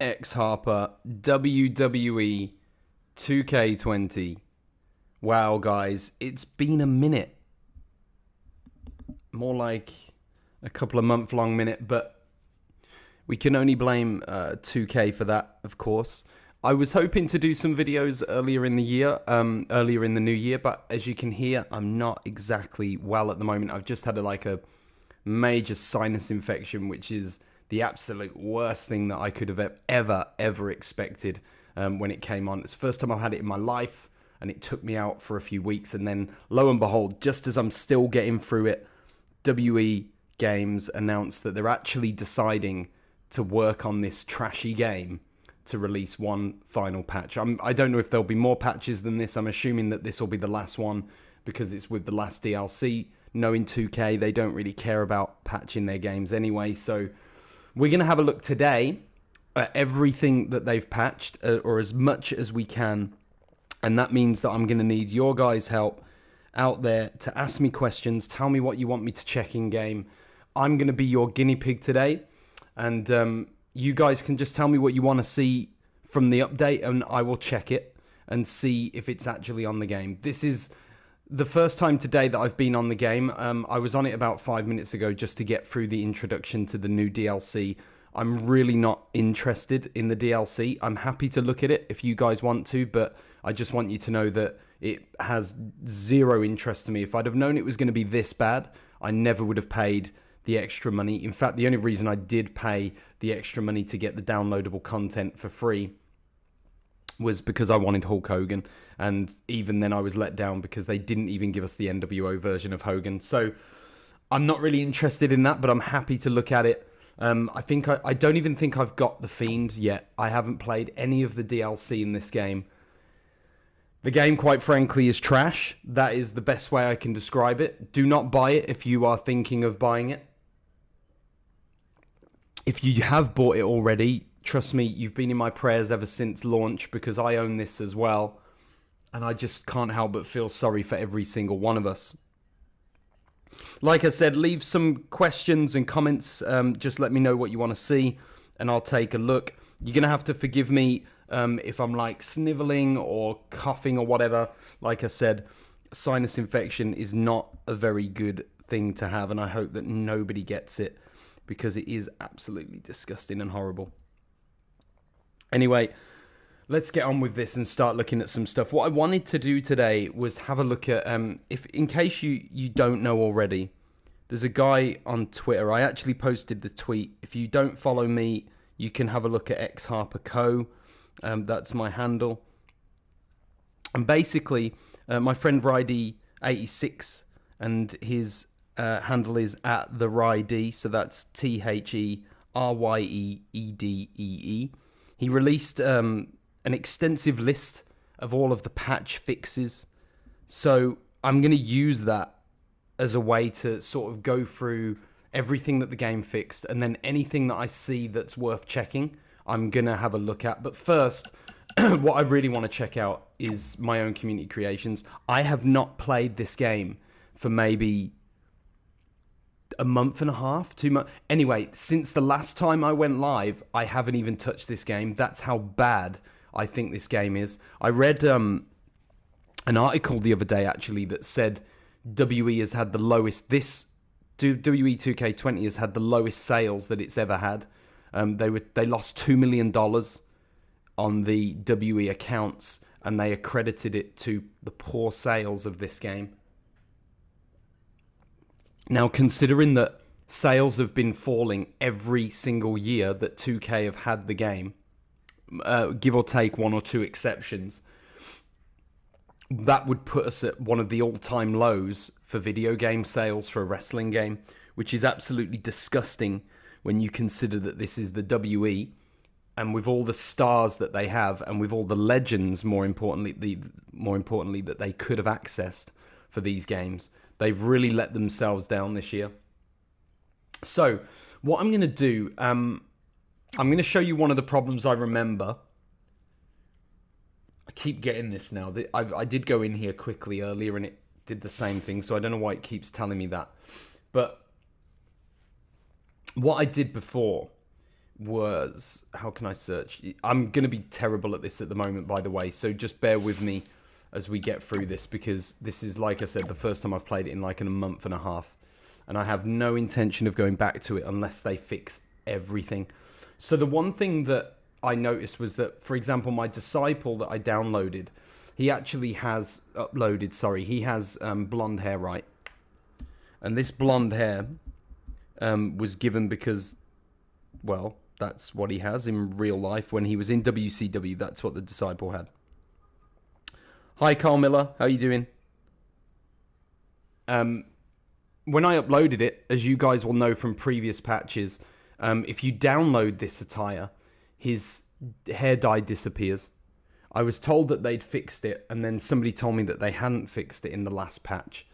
X Harper, WWE 2K20. Wow, guys, it's been a minute. More like a couple of month-long minute, but we can only blame 2K for that, of course. I was hoping to do some videos earlier in the year, earlier in the new year, but as you can hear, I'm not exactly well at the moment. I've just had a major sinus infection, which is the absolute worst thing that I could have ever expected when it came on. It's the first time I've had it in my life, and it took me out for a few weeks, and then lo and behold, just as I'm still getting through it, WE Games announced that they're actually deciding to work on this trashy game to release one final patch. I don't know if there'll be more patches than this. I'm assuming that this will be the last one because it's with the last DLC. Knowing 2K, they don't really care about patching their games anyway. So we're going to have a look today at everything that they've patched, or as much as we can. And that means that I'm going to need your guys' help out there to ask me questions. Tell me what you want me to check in game. I'm going to be your guinea pig today. And you guys can just tell me what you want to see from the update, and I will check it and see if it's actually on the game. This is the first time today that I've been on the game. I was on it about 5 minutes ago just to get through the introduction to the new DLC. I'm really not interested in the DLC. I'm happy to look at it if you guys want to, but I just want you to know that it has zero interest to me. If I'd have known it was going to be this bad, I never would have paid the extra money. In fact, the only reason I did pay the extra money to get the downloadable content for free was because I wanted Hulk Hogan. And even then I was let down because they didn't even give us the NWO version of Hogan. So I'm not really interested in that, but I'm happy to look at it. I don't even think I've got The Fiend yet. I haven't played any of the DLC in this game. The game, quite frankly, is trash. That is the best way I can describe it. Do not buy it if you are thinking of buying it. If you have bought it already, trust me, you've been in my prayers ever since launch, because I own this as well. And I just can't help but feel sorry for every single one of us. Like I said, leave some questions and comments. Just let me know what you want to see, and I'll take a look. You're going to have to forgive me if I'm sniveling or coughing or whatever. Like I said, sinus infection is not a very good thing to have, and I hope that nobody gets it, because it is absolutely disgusting and horrible. Anyway, let's get on with this and start looking at some stuff. What I wanted to do today was have a look at, in case you don't know already, there's a guy on Twitter. I actually posted the tweet. If you don't follow me, you can have a look at X Harper Co. That's my handle. And basically, my friend Rydee86, and his handle is at the Rydee, so that's TheRyeeDee. He released an extensive list of all of the patch fixes, so I'm going to use that as a way to sort of go through everything that the game fixed, and then anything that I see that's worth checking, I'm going to have a look at. But first, what I really want to check out is my own community creations. I have not played this game for maybe a month and a half, 2 months. Anyway, since the last time I went live, I haven't even touched this game. That's how bad I think this game is. I read an article the other day, actually, that said WE has had the lowest, WE2K20 has had the lowest sales that it's ever had. They lost $2 million on the WE accounts, and they accredited it to the poor sales of this game. Now, considering that sales have been falling every single year that 2K have had the game, give or take one or two exceptions, that would put us at one of the all-time lows for video game sales for a wrestling game, which is absolutely disgusting when you consider that this is the WE, and with all the stars that they have, and with all the legends, more importantly that they could have accessed for these games, they've really let themselves down this year. So, what I'm going to do, I'm going to show you one of the problems I remember. I keep getting this now. I did go in here quickly earlier and it did the same thing, so I don't know why it keeps telling me that. But what I did before was, how can I search? I'm going to be terrible at this at the moment, by the way, so just bear with me as we get through this, because this is, like I said, the first time I've played it in like a month and a half, and I have no intention of going back to it unless they fix everything. So the one thing that I noticed was that, for example, my Disciple that I downloaded, he actually has he has blonde hair, right? And this blonde hair was given because, well, that's what he has in real life. When he was in WCW, that's what the Disciple had. Hi, Carl Miller. How you doing? When I uploaded it, as you guys will know from previous patches, if you download this attire, his hair dye disappears. I was told that they'd fixed it, and then somebody told me that they hadn't fixed it in the last patch.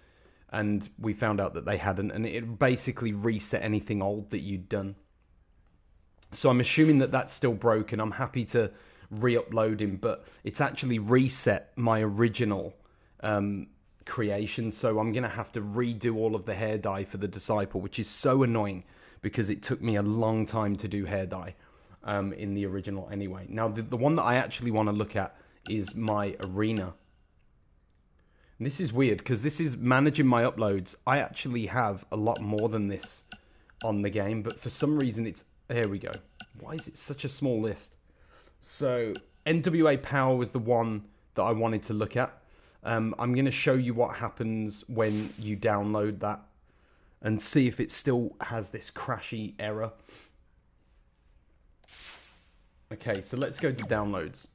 And we found out that they hadn't, and it basically reset anything old that you'd done. So I'm assuming that that's still broken. I'm happy to re-upload him, but it's actually reset my original creation. So I'm going to have to redo all of the hair dye for the Disciple, which is so annoying because it took me a long time to do hair dye in the original anyway. Now, the one that I actually want to look at is my arena. And this is weird because this is managing my uploads. I actually have a lot more than this on the game, but for some reason it's... Here we go. Why is it such a small list? So, NWA Power was the one that I wanted to look at. I'm going to show you what happens when you download that and see if it still has this crashy error. Okay, so let's go to downloads.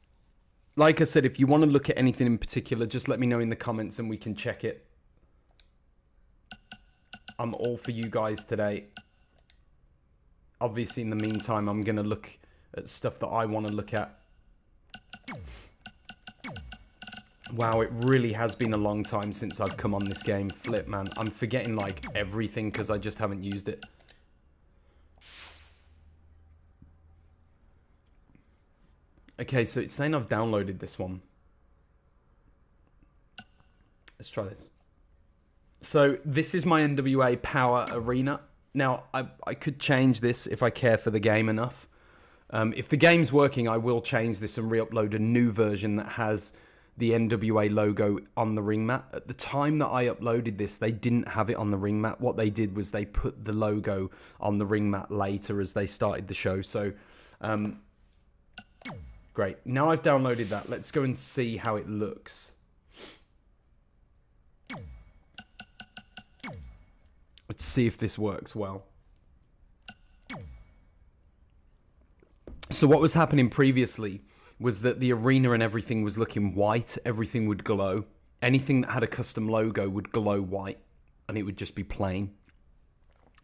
Like I said, if you want to look at anything in particular, just let me know in the comments and we can check it. I'm all for you guys today. Obviously, in the meantime, I'm going to look at stuff that I want to look at. Wow, it really has been a long time since I've come on this game. Flip, man. I'm forgetting, like, everything because I just haven't used it. Okay, so it's saying I've downloaded this one. Let's try this. So, this is my NWA Power Arena. Now, I could change this if I care for the game enough. If the game's working, I will change this and re-upload a new version that has the NWA logo on the ring mat. At the time that I uploaded this, they didn't have it on the ring mat. What they did was they put the logo on the ring mat later as they started the show. So, great. Now I've downloaded that. Let's go and see how it looks. Let's see if this works well. So what was happening previously was that the arena and everything was looking white. Everything would glow. Anything that had a custom logo would glow white, and it would just be plain.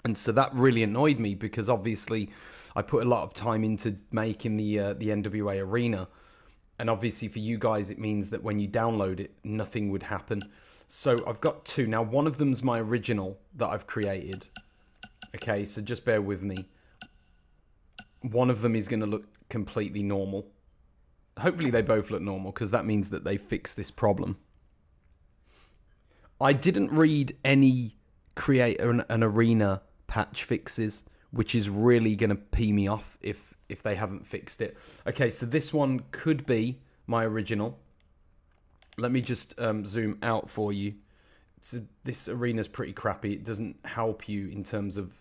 And so that really annoyed me because obviously I put a lot of time into making the NWA arena. And obviously for you guys, it means that when you download it, nothing would happen. So I've got two. Now, one of them's my original that I've created. Okay, so just bear with me. One of them is going to look completely normal. Hopefully they both look normal because that means that they fixed this problem. I didn't read any create an arena patch fixes, which is really going to pee me off if they haven't fixed it. Okay, so this one could be my original. Let me just zoom out for you. So this arena's pretty crappy. It doesn't help you in terms of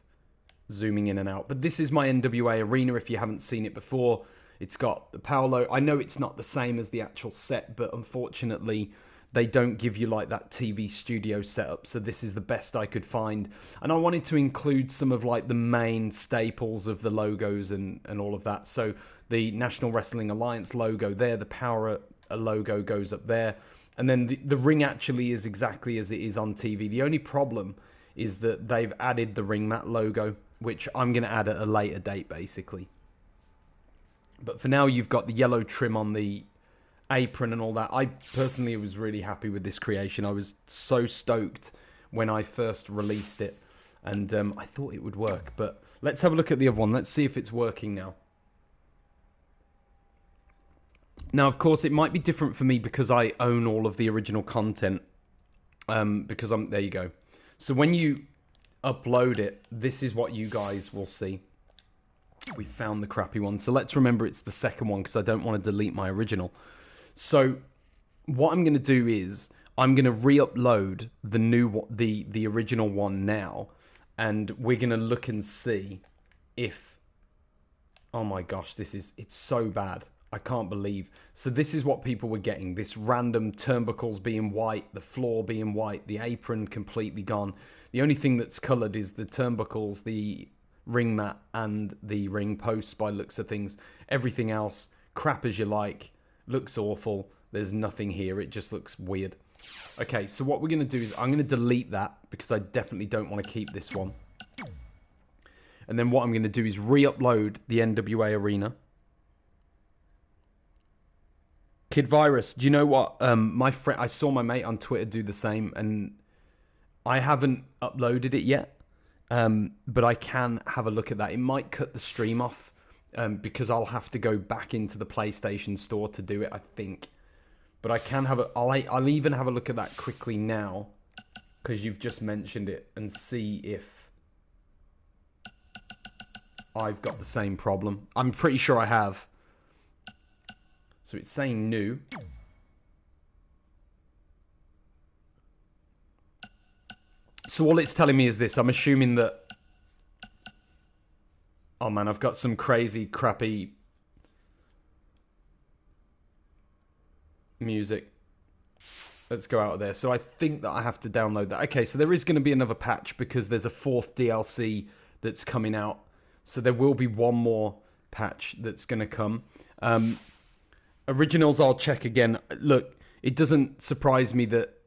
zooming in and out. But this is my NWA arena if you haven't seen it before. It's got the power logo. I know it's not the same as the actual set, but unfortunately they don't give you like that TV studio setup. So this is the best I could find. And I wanted to include some of like the main staples of the logos and all of that. So the National Wrestling Alliance logo there, the Power logo goes up there. And then the ring actually is exactly as it is on TV. The only problem is that they've added the ring mat logo, which I'm going to add at a later date, basically. But for now, you've got the yellow trim on the apron and all that. I personally was really happy with this creation. I was so stoked when I first released it, and I thought it would work. But let's have a look at the other one. Let's see if it's working now. Now, of course, it might be different for me because I own all of the original content. Because there you go. So when you upload it, this is what you guys will see. We found the crappy one. So let's remember it's the second one because I don't want to delete my original. So what I'm going to do is I'm going to re-upload the original one now, and we're going to look and see if... Oh my gosh, it's so bad. I can't believe. So this is what people were getting. This random turnbuckles being white, the floor being white, the apron completely gone. The only thing that's coloured is the turnbuckles, the ring mat, and the ring posts by looks of things. Everything else, crap as you like, looks awful. There's nothing here. It just looks weird. Okay, so what we're going to do is I'm going to delete that because I definitely don't want to keep this one. And then what I'm going to do is re-upload the NWA Arena. Kid Virus, do you know what? My friend, I saw my mate on Twitter do the same, and I haven't uploaded it yet. But I can have a look at that. It might cut the stream off because I'll have to go back into the PlayStation Store to do it, I think. But I can have I'll even have a look at that quickly now because you've just mentioned it and see if I've got the same problem. I'm pretty sure I have. So it's saying new. So all it's telling me is this. I'm assuming that... Oh man, I've got some crazy, crappy music. Let's go out of there. So I think that I have to download that. Okay, so there is going to be another patch because there's a 4th DLC that's coming out. So there will be one more patch that's going to come. Originals, I'll check again. Look, it doesn't surprise me that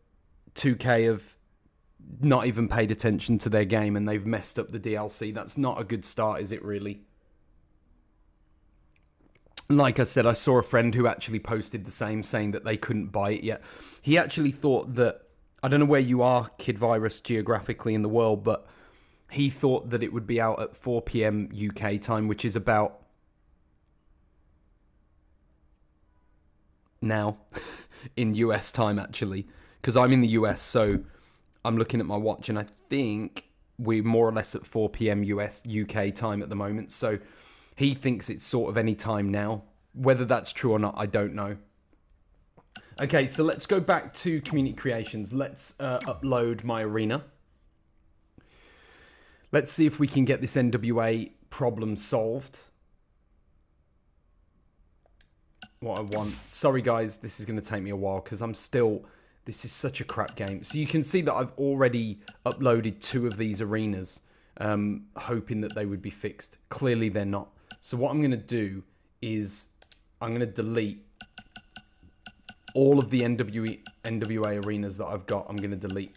2K have not even paid attention to their game and they've messed up the DLC. That's not a good start, is it really? Like I said, I saw a friend who actually posted the same, saying that they couldn't buy it yet. He actually thought that... I don't know where you are, Kid Virus, geographically in the world, but he thought that it would be out at 4 PM UK time, which is about... now in US time, actually, because I'm in the US, so I'm looking at my watch and I think we're more or less at 4 PM UK time at the moment. So he thinks it's sort of any time now. Whether that's true or not, I don't know. Okay, so let's go back to community creations. Let's upload my arena. Let's see if we can get this NWA problem solved. What I want. Sorry guys, this is going to take me a while because I'm still... This is such a crap game. So you can see that I've already uploaded 2 of these arenas, hoping that they would be fixed. Clearly they're not. So what I'm going to do is I'm going to delete all of the NWA arenas that I've got. I'm going to delete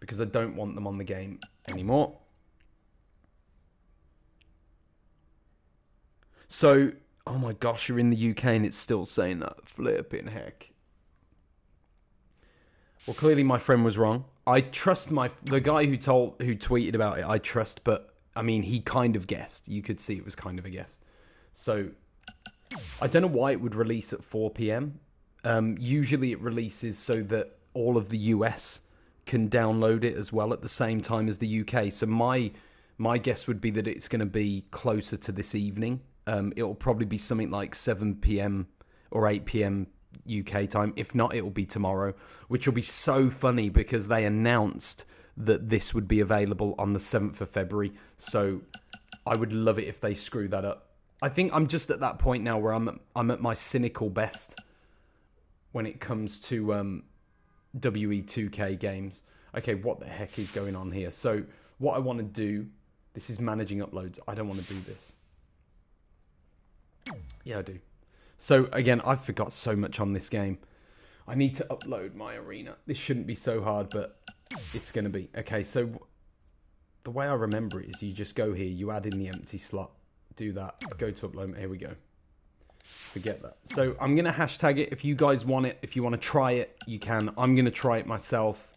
because I don't want them on the game anymore. So... Oh my gosh, you're in the UK and it's still saying that. Flipping heck. Well, clearly my friend was wrong. I trust the guy who tweeted about it, I trust, but I mean, he kind of guessed. You could see it was kind of a guess. So, I don't know why it would release at 4 PM. Usually it releases so that all of the US can download it as well at the same time as the UK. So my guess would be that it's going to be closer to this evening. It'll probably be something like 7 PM or 8 PM UK time. If not, it'll be tomorrow, which will be so funny because they announced that this would be available on the 7th of February. So I would love it if they screw that up. I think I'm just at that point now where I'm at my cynical best when it comes to WE2K games. Okay, what the heck is going on here? So what I want to do, this is managing uploads. I don't want to do this. Yeah, I do. So, again, I've forgot so much on this game. I need to upload my arena. This shouldn't be so hard, but it's going to be. Okay, so the way I remember it is you just go here, you add in the empty slot, do that, go to upload. Here we go. Forget that. So, I'm going to hashtag it. If you guys want it, if you want to try it, you can. I'm going to try it myself.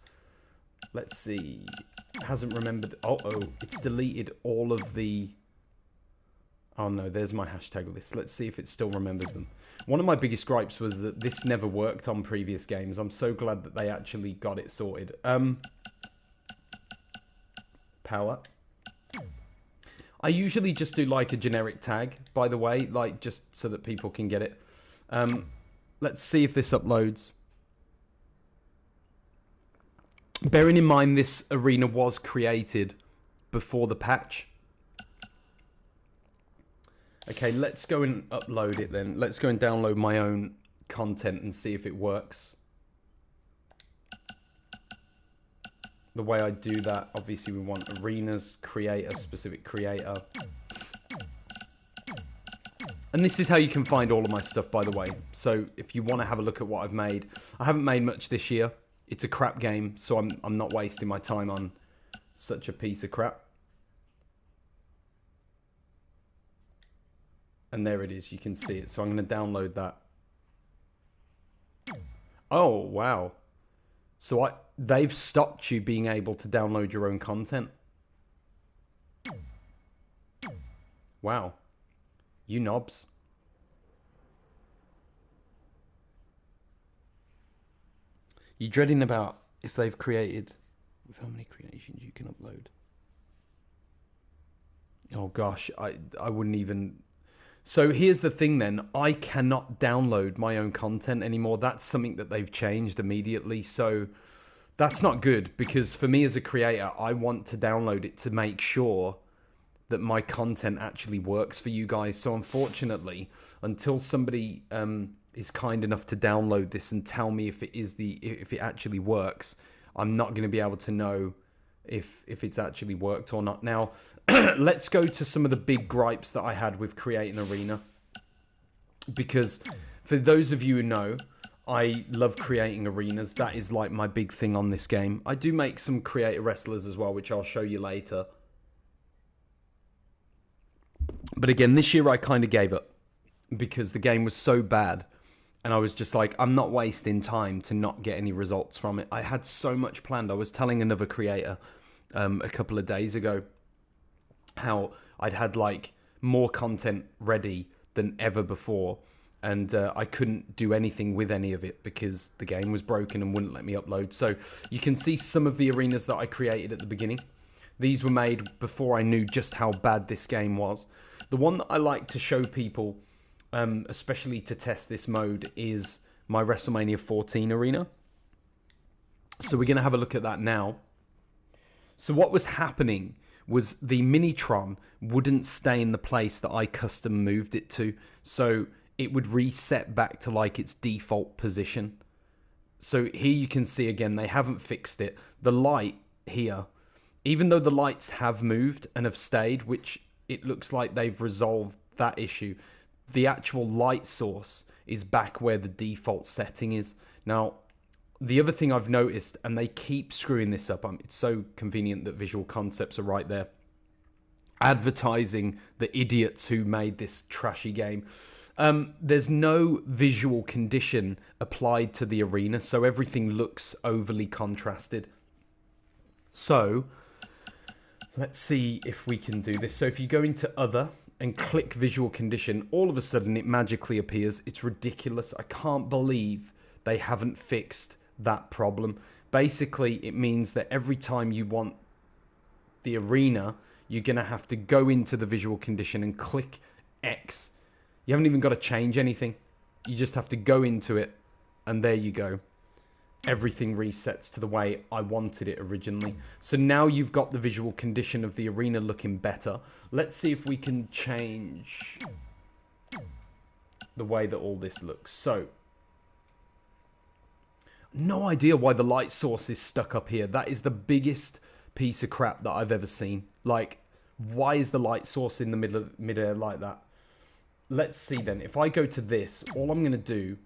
Let's see. It hasn't remembered. Uh-oh, it's deleted all of the... Oh no, there's my hashtag list. Let's see if it still remembers them. One of my biggest gripes was that this never worked on previous games. I'm so glad that they actually got it sorted. Power. I usually just do like a generic tag, by the way, like just so that people can get it. Let's see if this uploads. Bearing in mind this arena was created before the patch. Okay, let's go and upload it then. Let's go and download my own content and see if it works. The way I do that, obviously we want arenas, creator, specific creator. And this is how you can find all of my stuff, by the way. So if you want to have a look at what I've made. I haven't made much this year. It's a crap game, so I'm not wasting my time on such a piece of crap. And there it is, you can see it. So I'm going to download that. Oh, wow. So they've stopped you being able to download your own content. Wow. You knobs. You dreading about if they've created, with how many creations you can upload. Oh gosh, I wouldn't even. So here's the thing then, I cannot download my own content anymore. That's something that they've changed immediately. So that's not good, because for me as a creator, I want to download it to make sure that my content actually works for you guys. So unfortunately, until somebody is kind enough to download this and tell me if it actually works, I'm not going to be able to know if it's actually worked or not. Now, let's go to some of the big gripes that I had with creating Arena. Because for those of you who know, I love creating arenas. That is like my big thing on this game. I do make some creator wrestlers as well, which I'll show you later. But again, this year I kind of gave up because the game was so bad. And I was just like, I'm not wasting time to not get any results from it. I had so much planned. I was telling another creator a couple of days ago how I'd had like more content ready than ever before. And I couldn't do anything with any of it because the game was broken and wouldn't let me upload. So you can see some of the arenas that I created at the beginning. These were made before I knew just how bad this game was. The one that I like to show people, especially to test this mode, is my Wrestlemania 14 arena. So we're going to have a look at that now. So what was happening was the Minitron wouldn't stay in the place that I custom moved it to. So it would reset back to like its default position. So here you can see again, they haven't fixed it. The light here, even though the lights have moved and have stayed, which it looks like they've resolved that issue, the actual light source is back where the default setting is. Now, the other thing I've noticed, and they keep screwing this up, it's so convenient that Visual Concepts are right there, advertising the idiots who made this trashy game. There's no visual condition applied to the arena, so everything looks overly contrasted. So, let's see if we can do this. So if you go into Other and click Visual Condition, all of a sudden it magically appears. It's ridiculous. I can't believe they haven't fixed that problem. Basically, it means that every time you want the arena, you're going to have to go into the Visual Condition and click X. You haven't even got to change anything. You just have to go into it, and there you go. Everything resets to the way I wanted it originally. So now you've got the visual condition of the arena looking better. Let's see if we can change the way that all this looks. So, no idea why the light source is stuck up here. That is the biggest piece of crap that I've ever seen. Like, why is the light source in the mid-air like that? Let's see then. If I go to this, all I'm going to do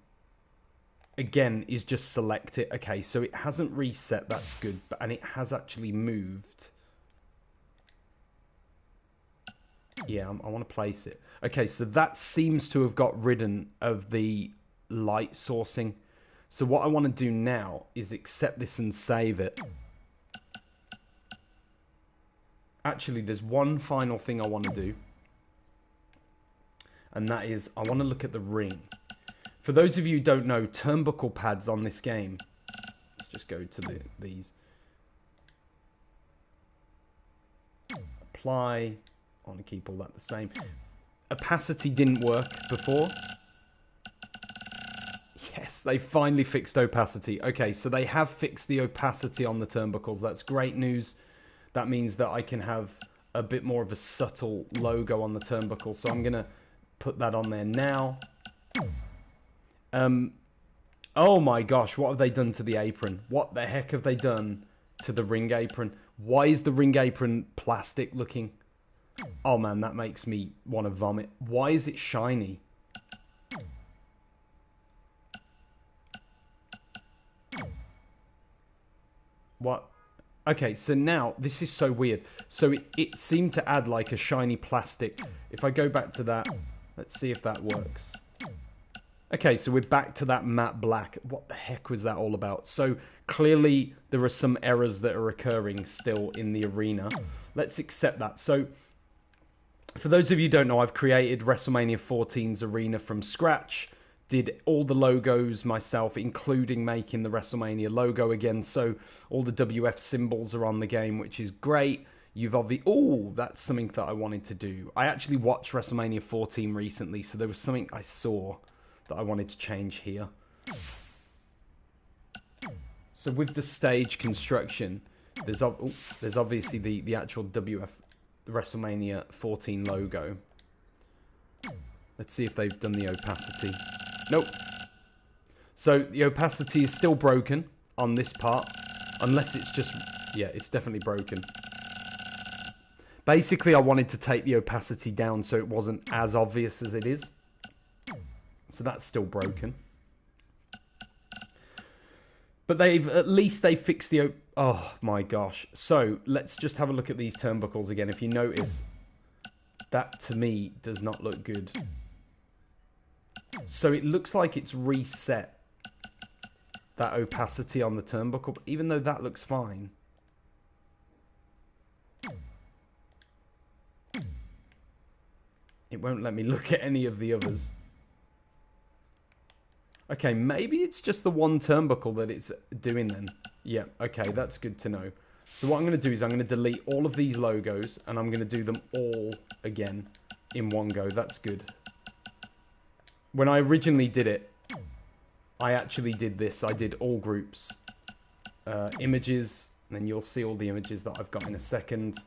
again is just select it. Okay, so it hasn't reset. That's good. And it has actually moved. Yeah, I want to place it. Okay, so that seems to have got rid of the light sourcing. So what I want to do now is accept this and save it. Actually, there's one final thing I want to do. And that is, I want to look at the ring. For those of you who don't know, turnbuckle pads on this game. Let's just go to these. Apply. I want to keep all that the same. Opacity didn't work before. Yes, they finally fixed opacity. Okay, so they have fixed the opacity on the turnbuckles. That's great news. That means that I can have a bit more of a subtle logo on the turnbuckle. So I'm going to put that on there now. Oh my gosh, what have they done to the apron? What the heck have they done to the ring apron? Why is the ring apron plastic looking? Oh man, that makes me want to vomit. Why is it shiny? What? Okay, so now, this is so weird. So it seemed to add like a shiny plastic. If I go back to that, let's see if that works. Okay, so we're back to that matte black. What the heck was that all about? So clearly there are some errors that are occurring still in the arena. Let's accept that. So for those of you who don't know, I've created WrestleMania 14's arena from scratch. Did all the logos myself, including making the WrestleMania logo again. So all the WF symbols are on the game, which is great. You've obviously... Oh, that's something that I wanted to do. I actually watched WrestleMania 14 recently, so there was something I saw that I wanted to change here. So with the stage construction, there's obviously the actual WF, the WrestleMania 14 logo. Let's see if they've done the opacity. Nope. So the opacity is still broken on this part, unless it's just... Yeah, it's definitely broken. Basically, I wanted to take the opacity down so it wasn't as obvious as it is. So that's still broken. But at least they fixed the... Oh my gosh. So let's just have a look at these turnbuckles again. If you notice, that to me does not look good. So it looks like it's reset that opacity on the turnbuckle, even though that looks fine. It won't let me look at any of the others. Okay, maybe it's just the one turnbuckle that it's doing then. Yeah, okay, that's good to know. So what I'm going to do is I'm going to delete all of these logos and I'm going to do them all again in one go. That's good. When I originally did it, I actually did this. I did all groups. Images, and then you'll see all the images that I've got in a second.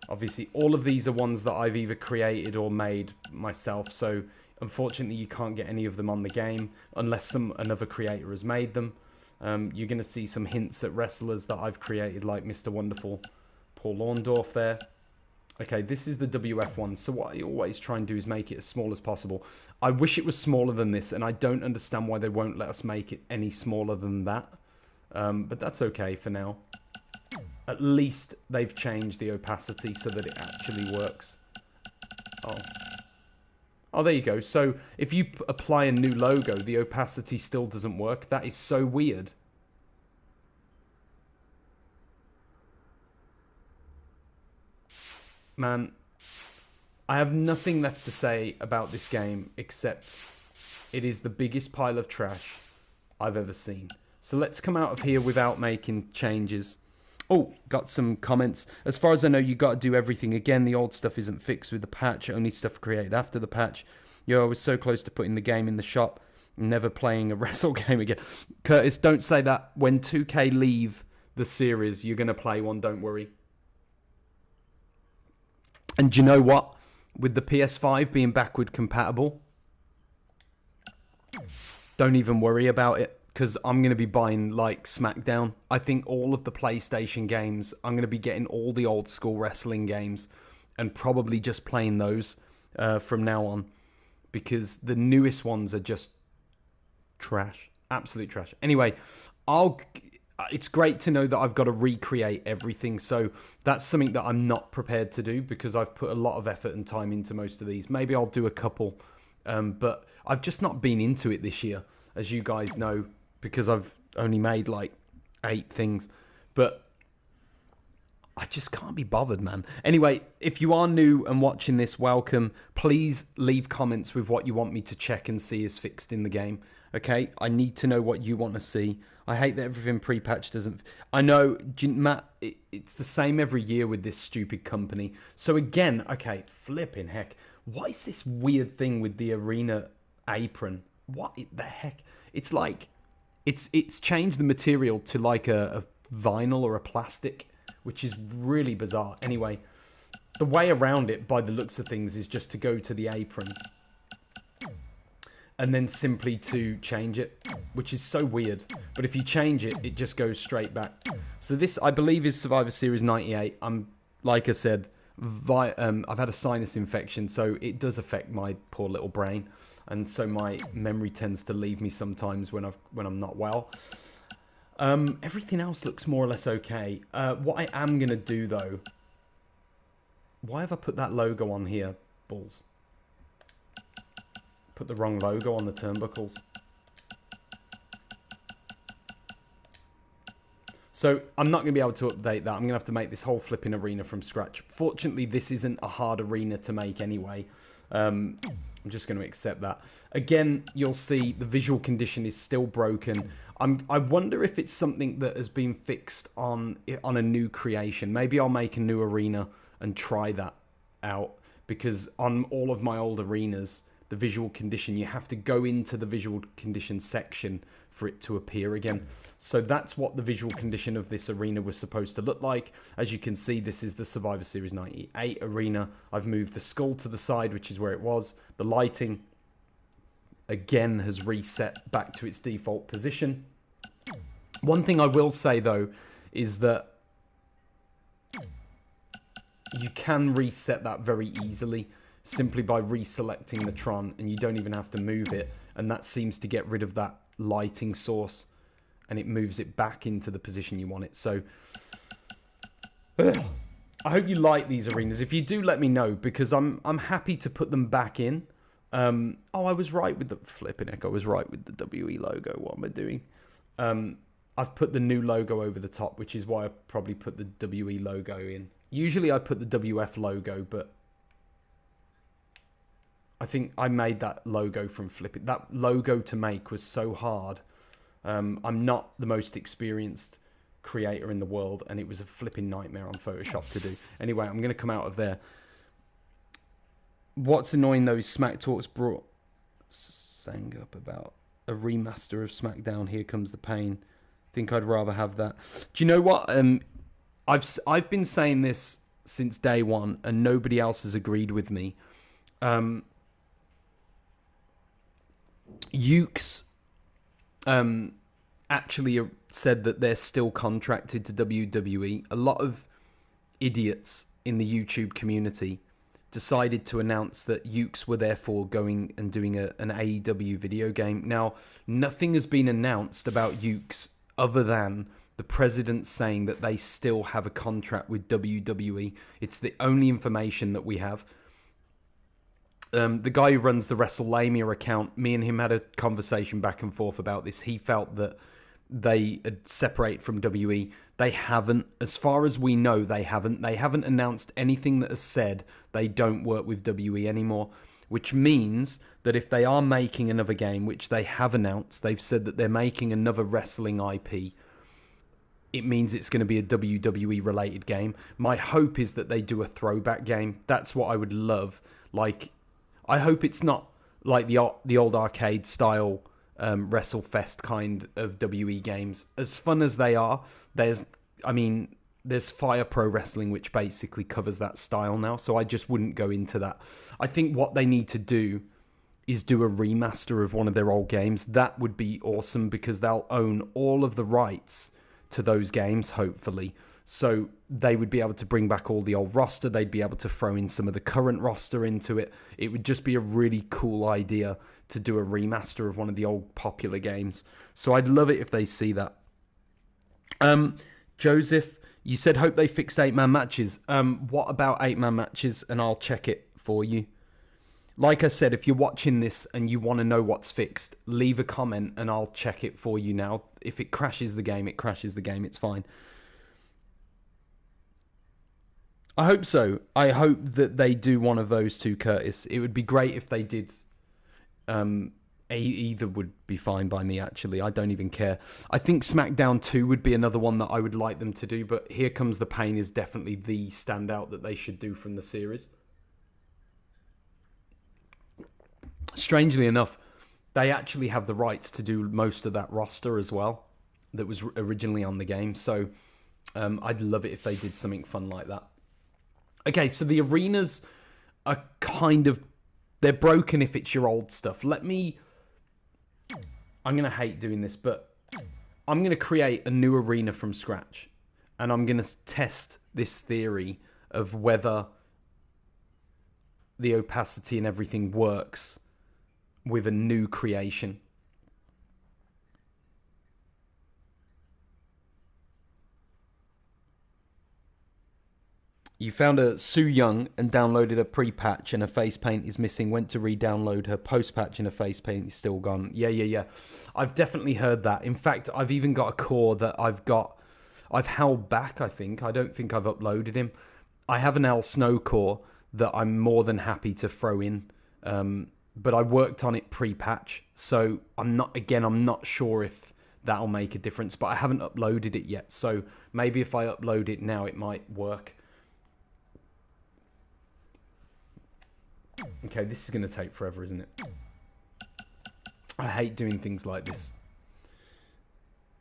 Obviously, all of these are ones that I've either created or made myself. So, unfortunately, you can't get any of them on the game unless another creator has made them. You're going to see some hints at wrestlers that I've created, like Mr. Wonderful Paul Orndorff there. Okay, this is the WF one. So what I always try and do is make it as small as possible. I wish it was smaller than this, and I don't understand why they won't let us make it any smaller than that. But that's okay for now. At least they've changed the opacity so that it actually works. Oh, there you go. So if you apply a new logo, the opacity still doesn't work. That is so weird. Man, I have nothing left to say about this game except it is the biggest pile of trash I've ever seen. So let's come out of here without making changes. Oh, got some comments. As far as I know, you got to do everything again. The old stuff isn't fixed with the patch. Only stuff created after the patch. Yo, I was so close to putting the game in the shop. Never playing a wrestle game again. Curtis, don't say that. When 2K leave the series, you're going to play one. Don't worry. And do you know what? With the PS5 being backward compatible, don't even worry about it. Because I'm going to be buying, like, SmackDown. I think all of the PlayStation games, I'm going to be getting all the old school wrestling games. And probably just playing those from now on. Because the newest ones are just trash. Absolute trash. Anyway, it's great to know that I've got to recreate everything. So that's something that I'm not prepared to do. Because I've put a lot of effort and time into most of these. Maybe I'll do a couple. But I've just not been into it this year. As you guys know. Because I've only made like 8 things. But I just can't be bothered, man. Anyway, if you are new and watching this, welcome. Please leave comments with what you want me to check and see is fixed in the game. Okay? I need to know what you want to see. I hate that everything pre-patch doesn't... I know, Matt, it's the same every year with this stupid company. So again, okay, flipping heck. What is this weird thing with the arena apron? What the heck? It's like... It's changed the material to like a vinyl or a plastic, which is really bizarre. Anyway, the way around it, by the looks of things, is just to go to the apron and then simply to change it, which is so weird. But if you change it, it just goes straight back. So this, I believe, is Survivor Series 98. Like I said, I've had a sinus infection, so it does affect my poor little brain. And so my memory tends to leave me sometimes when I'm not well. Everything else looks more or less okay. What I am going to do, though... Why have I put that logo on here? Balls. Put the wrong logo on the turnbuckles. So I'm not going to be able to update that. I'm going to have to make this whole flipping arena from scratch. Fortunately, this isn't a hard arena to make anyway. I'm just going to accept that. Again, you'll see the visual condition is still broken. I wonder if it's something that has been fixed on a new creation. Maybe I'll make a new arena and try that out. Because on all of my old arenas, the visual condition, you have to go into the visual condition section for it to appear again. So that's what the visual condition of this arena was supposed to look like. As you can see, this is the Survivor Series 98 arena. I've moved the skull to the side, which is where it was. The lighting, again, has reset back to its default position. One thing I will say, though, is that you can reset that very easily simply by reselecting the Tron, and you don't even have to move it. And that seems to get rid of that lighting source, and it moves it back into the position you want it. So I hope you like these arenas. If you do, let me know, because I'm happy to put them back in. Oh, I was right with the flipping heck. I was right with the WE logo. What am I doing? I've put the new logo over the top, which is why I probably put the WE logo in. Usually I put the WF logo, but I think I made that logo from flipping. That logo to make was so hard. I'm not the most experienced creator in the world, and it was a flipping nightmare on Photoshop to do. Anyway, I'm going to come out of there. What's annoying, though, is Smack Talks brought sang up about a remaster of SmackDown. Here Comes the Pain. Think I'd rather have that. Do you know what? I've been saying this since day one, and nobody else has agreed with me. Ukes actually said that they're still contracted to WWE. A lot of idiots in the YouTube community decided to announce that Ukes were therefore going and doing an AEW video game. Now, nothing has been announced about Ukes other than the president saying that they still have a contract with WWE. It's the only information that we have. The guy who runs the Wrestlemania account, me and him had a conversation back and forth about this. He felt that they separate from WWE. They haven't. As far as we know, they haven't. They haven't announced anything that has said they don't work with WWE anymore, which means that if they are making another game, which they have announced, they've said that they're making another wrestling IP, it means it's going to be a WWE-related game. My hope is that they do a throwback game. That's what I would love. Like, I hope it's not like the old arcade-style WrestleFest kind of WE games. As fun as they are, there's Fire Pro Wrestling, which basically covers that style now, so I just wouldn't go into that. I think what they need to do is do a remaster of one of their old games. That would be awesome, because they'll own all of the rights to those games, hopefully. So they would be able to bring back all the old roster. They'd be able to throw in some of the current roster into it. It would just be a really cool idea to do a remaster of one of the old popular games. So I'd love it if they see that. Joseph, you said hope they fixed 8-man matches. What about 8-man matches? And I'll check it for you. Like I said, if you're watching this and you want to know what's fixed, leave a comment and I'll check it for you now. If it crashes the game, it crashes the game. It's fine. I hope so. I hope that they do one of those two, Curtis. It would be great if they did. Either would be fine by me, actually. I don't even care. I think SmackDown 2 would be another one that I would like them to do, but Here Comes the Pain is definitely the standout that they should do from the series. Strangely enough, they actually have the rights to do most of that roster as well that was originally on the game, so I'd love it if they did something fun like that. Okay, so the arenas are kind of... They're broken if it's your old stuff. I'm going to hate doing this, but I'm going to create a new arena from scratch. And I'm going to test this theory of whether the opacity and everything works with a new creation. You found a Sue Young and downloaded a pre-patch and her face paint is missing. Went to re-download her post-patch and her face paint is still gone. Yeah. I've definitely heard that. In fact, I've even got a core that I've held back, I think. I don't think I've uploaded him. I have an Al Snow core that I'm more than happy to throw in. But I worked on it pre-patch. So I'm not sure if that'll make a difference. But I haven't uploaded it yet. So maybe if I upload it now, it might work. Okay, this is going to take forever, isn't it? I hate doing things like this.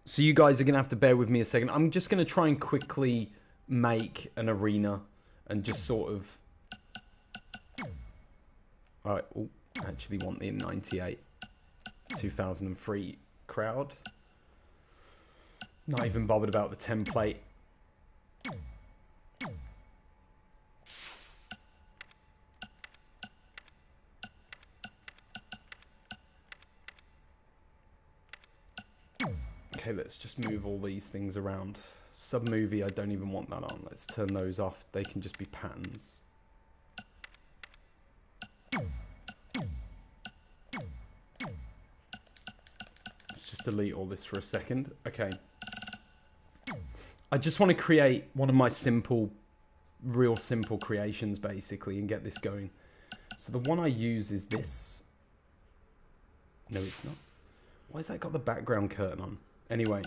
So you guys are going to have to bear with me a second. I'm just going to try and quickly make an arena and just sort of... Alright, I actually want the 98 2003 crowd. Not even bothered about the template. Okay, let's just move all these things around. Sub-movie, I don't even want that on. Let's turn those off. They can just be patterns. Let's just delete all this for a second. Okay. I just want to create one of my real simple creations, basically, and get this going. So the one I use is this. No, it's not. Why has that got the background curtain on? Anyway.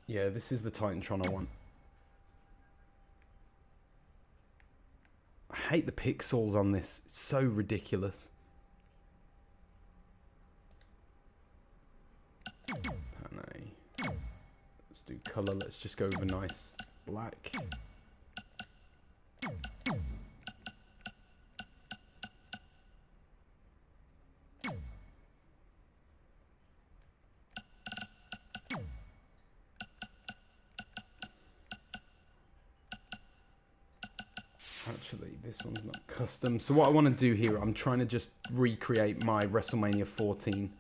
Yeah, this is the Titantron I want. I hate the pixels on this. It's so ridiculous. Let's do colour. Let's just go with a nice black. Actually, this one's not custom. So what I want to do here, I'm trying to just recreate my WrestleMania 14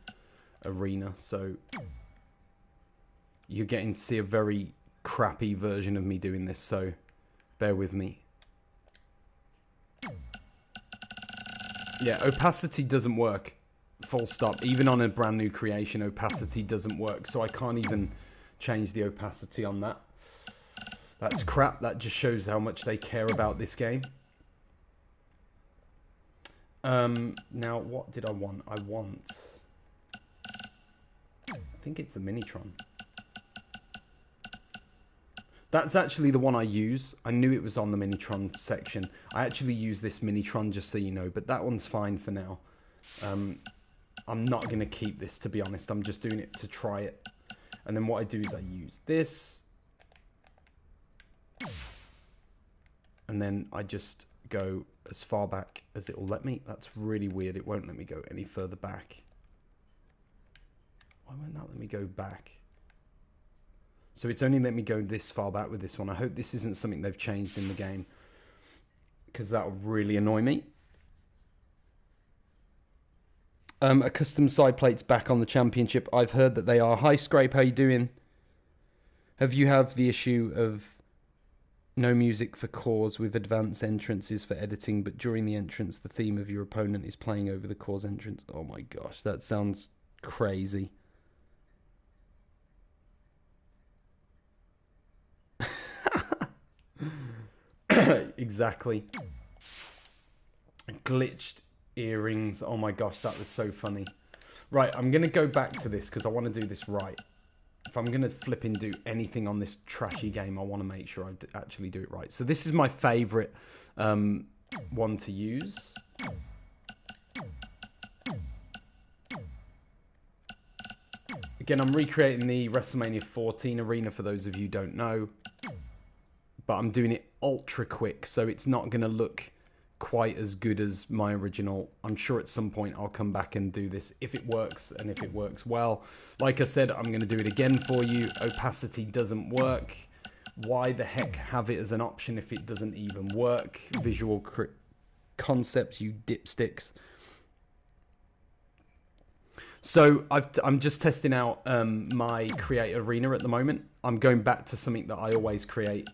arena. So you're getting to see a very crappy version of me doing this. So bear with me. Yeah, opacity doesn't work. Full stop. Even on a brand new creation, opacity doesn't work. So I can't even change the opacity on that. That's crap. That just shows how much they care about this game. Now, what did I want? I think it's the Minitron. That's actually the one I use. I knew it was on the Minitron section. I actually use this Minitron, just so you know, but that one's fine for now. I'm not going to keep this, to be honest. I'm just doing it to try it. And then what I do is I use this. And then I just go as far back as it will let me. That's really weird. It won't let me go any further back. Why won't that let me go back? So it's only let me go this far back with this one. I hope this isn't something they've changed in the game, because that will really annoy me. A custom side plate's back on the championship. I've heard that they are. Hi Scrape, how you doing? Have you have the issue of no music for cores with advanced entrances for editing, but during the entrance the theme of your opponent is playing over the cores entrance? Oh my gosh, that sounds crazy. Exactly. Glitched earrings. Oh my gosh, that was so funny. Right, I'm going to go back to this because I want to do this right. If I'm going to flipping do anything on this trashy game, I want to make sure I actually do it right. So this is my favourite one to use. Again, I'm recreating the WrestleMania 14 arena for those of you who don't know. But I'm doing it ultra quick, so it's not going to look quite as good as my original. I'm sure at some point I'll come back and do this if it works, and if it works well. Like I said, I'm going to do it again for you. Opacity doesn't work. Why the heck have it as an option if it doesn't even work? Visual concepts, you dipsticks. So I'm just testing out my Create Arena at the moment. I'm going back to something that I always create,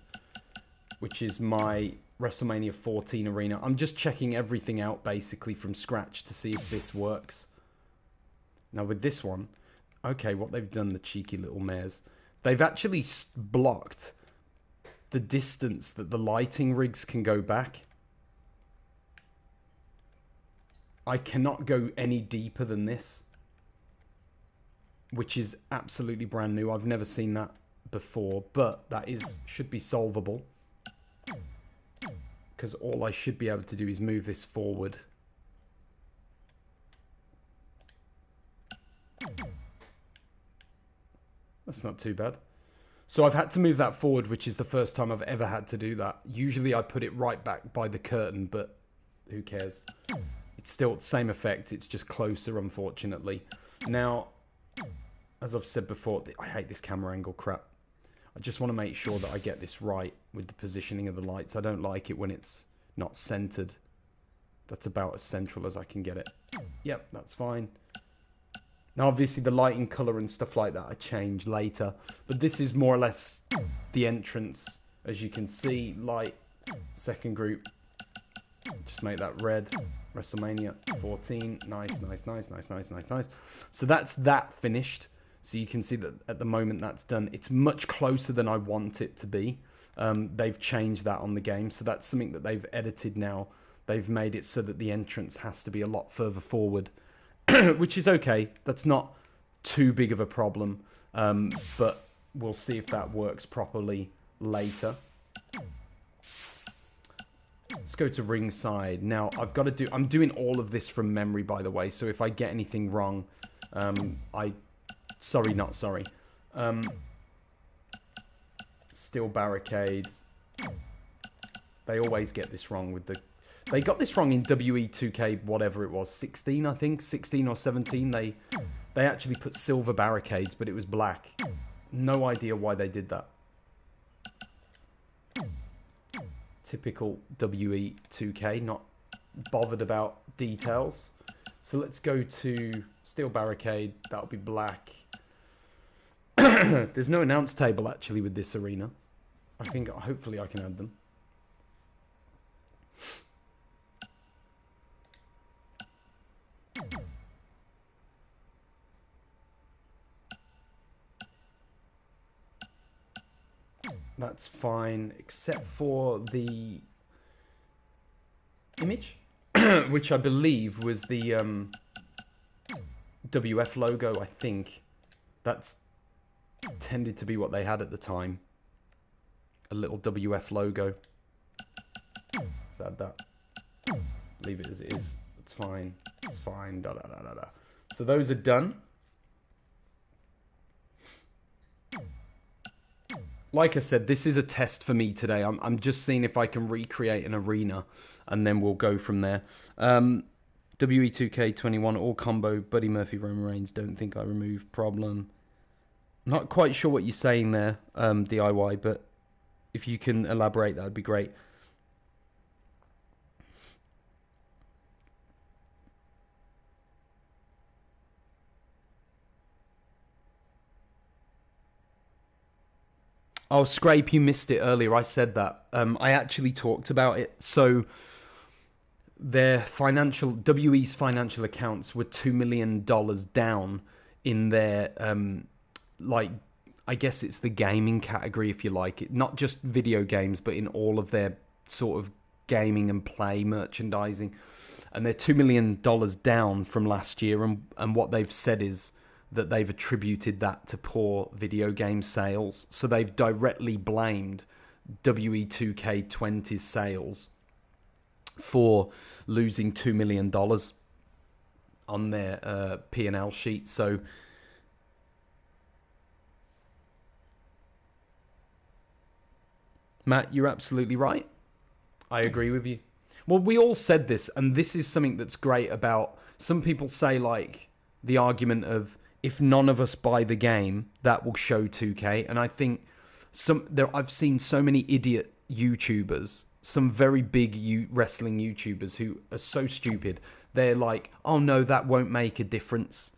which is my WrestleMania 14 arena. I'm just checking everything out basically from scratch to see if this works. Now with this one, okay, what they've done, the cheeky little mares, they've actually blocked the distance that the lighting rigs can go back. I cannot go any deeper than this, which is absolutely brand new. I've never seen that before, but that should be solvable. Because all I should be able to do is move this forward. That's not too bad. So I've had to move that forward, which is the first time I've ever had to do that. Usually I put it right back by the curtain, but who cares? It's still the same effect. It's just closer, unfortunately. Now, as I've said before, I hate this camera angle crap. I just want to make sure that I get this right with the positioning of the lights. I don't like it when it's not centered. That's about as central as I can get it. Yep, that's fine. Now, obviously, the lighting, color, and stuff like that I change later. But this is more or less the entrance. As you can see, light, second group. Just make that red. WrestleMania 14. Nice, nice, nice, nice, nice, nice, nice. So that's that finished. So you can see that at the moment that's done. It's much closer than I want it to be. They've changed that on the game. So that's something that they've edited now. They've made it so that the entrance has to be a lot further forward, which is okay. That's not too big of a problem. But we'll see if that works properly later. Let's go to ringside. Now, I'm doing all of this from memory, by the way. So if I get anything wrong, Sorry, not sorry. Steel barricade. They always get this wrong with the... They got this wrong in WE2K, whatever it was, 16, I think. 16 or 17. They actually put silver barricades, but it was black. No idea why they did that. Typical WE2K, not bothered about details. So let's go to steel barricade. That'll be black. There's no announce table actually with this arena. I think hopefully I can add them. That's fine, except for the image, which I believe was the WF logo, I think. That's tended to be what they had at the time. A little WF logo. Let's add that. Leave it as it is. It's fine. It's fine. Da, da, da, da, da. So those are done. Like I said, this is a test for me today. I'm just seeing if I can recreate an arena, and then we'll go from there. WE2K21, all combo, Buddy Murphy, Roman Reigns, don't think I remove, problem. Not quite sure what you're saying there, DIY, but if you can elaborate, that would be great. Oh, Scrape, you missed it earlier. I said that. I actually talked about it. So their WE's financial accounts were $2 million down in their, I guess it's the gaming category, if you like. Not just video games, but in all of their sort of gaming and play merchandising. And they're $2 million down from last year. And what they've said is that they've attributed that to poor video game sales. So they've directly blamed WWE2K20's sales for losing $2 million on their P&L sheet. So Matt, you're absolutely right. I agree with you. Well, we all said this, and this is something that's great about... Some people say, like, the argument of, if none of us buy the game, that will show 2K. And I think I've seen so many idiot YouTubers, some very big wrestling YouTubers who are so stupid. They're like, oh no, that won't make a difference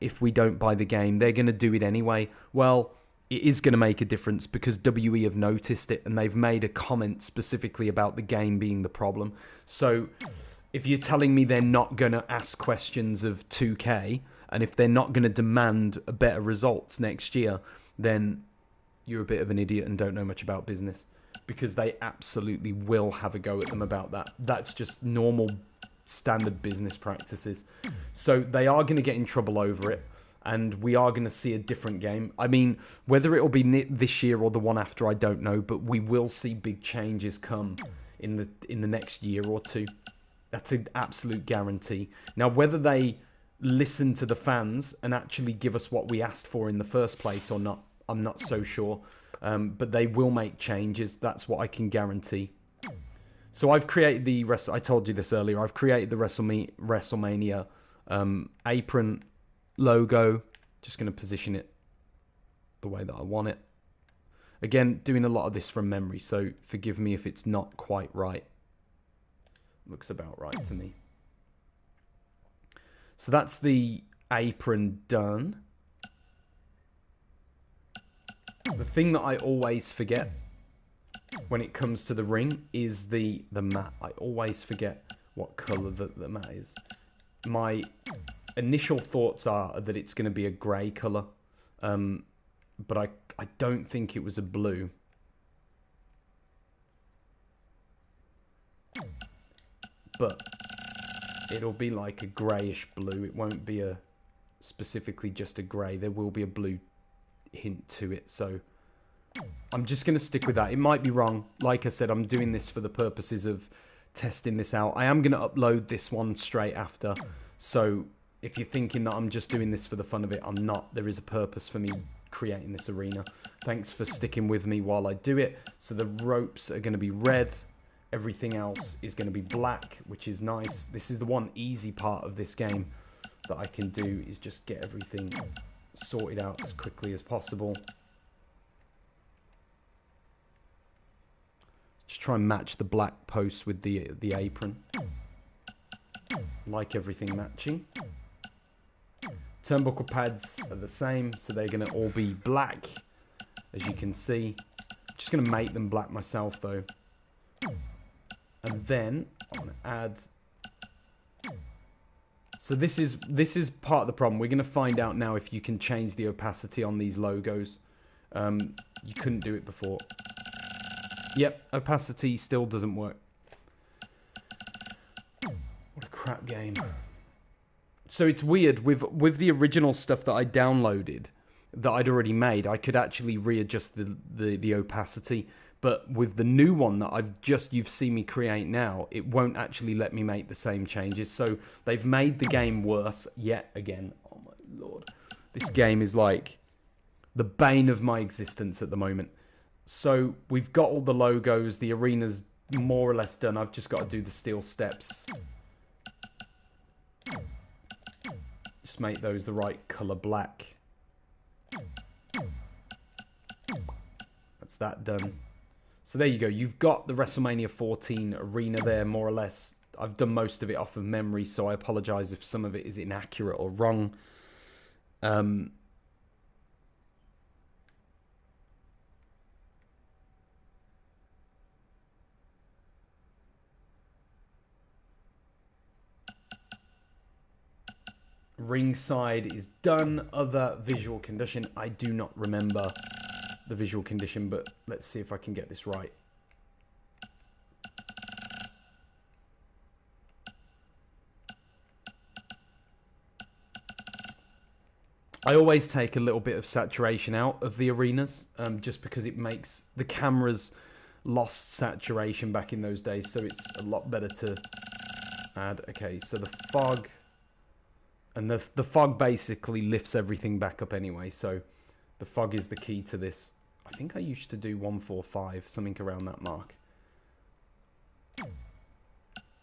if we don't buy the game. They're going to do it anyway. Well, it is going to make a difference because WWE have noticed it and they've made a comment specifically about the game being the problem. So if you're telling me they're not going to ask questions of 2K, and if they're not going to demand better results next year, then you're a bit of an idiot and don't know much about business, because they absolutely will have a go at them about that. That's just normal standard business practices. So they are going to get in trouble over it, and we are going to see a different game. I mean, whether it'll be this year or the one after, I don't know, but we will see big changes come in the next year or two. That's an absolute guarantee. Now, whether they listen to the fans and actually give us what we asked for in the first place or not, I'm not so sure. But they will make changes. That's what I can guarantee. So I've created I told you this earlier. I've created the Wrestlemania apron logo. Just going to position it the way that I want it. Again, doing a lot of this from memory, so forgive me if it's not quite right. Looks about right to me. So that's the apron done. The thing that I always forget when it comes to the ring is the mat. I always forget what colour the mat is. My initial thoughts are that it's going to be a grey colour. But I don't think it was a blue. But it'll be like a greyish blue. It won't be specifically just a grey. There will be a blue hint to it. So I'm just going to stick with that. It might be wrong. Like I said, I'm doing this for the purposes of testing this out. I am going to upload this one straight after. So if you're thinking that I'm just doing this for the fun of it, I'm not. There is a purpose for me creating this arena. Thanks for sticking with me while I do it. So the ropes are going to be red. Everything else is going to be black, which is nice. This is the one easy part of this game that I can do, is just get everything sorted out as quickly as possible. Just try and match the black posts with the apron. Like everything matching. Turnbuckle pads are the same, so they're going to all be black, as you can see. Just going to make them black myself, though. And then I'm going to add... So this is part of the problem. We're going to find out now if you can change the opacity on these logos. You couldn't do it before. Yep, opacity still doesn't work. What a crap game. So it's weird, with the original stuff that I downloaded, that I'd already made, I could actually readjust the opacity. But with the new one that you've seen me create now, it won't actually let me make the same changes. So they've made the game worse yet again. Oh my lord. This game is like the bane of my existence at the moment. So we've got all the logos, the arena's more or less done. I've just got to do the steel steps. Just make those the right colour black. That's that done. So there you go. You've got the WrestleMania 14 arena there, more or less. I've done most of it off of memory, so I apologise if some of it is inaccurate or wrong. Ringside is done. Other visual condition. I do not remember the visual condition, but let's see if I can get this right. I always take a little bit of saturation out of the arenas, just because it makes the cameras lost saturation back in those days, so it's a lot better to add. Okay, so the fog, and the fog basically lifts everything back up anyway, so the fog is the key to this. I think I used to do 145, something around that mark.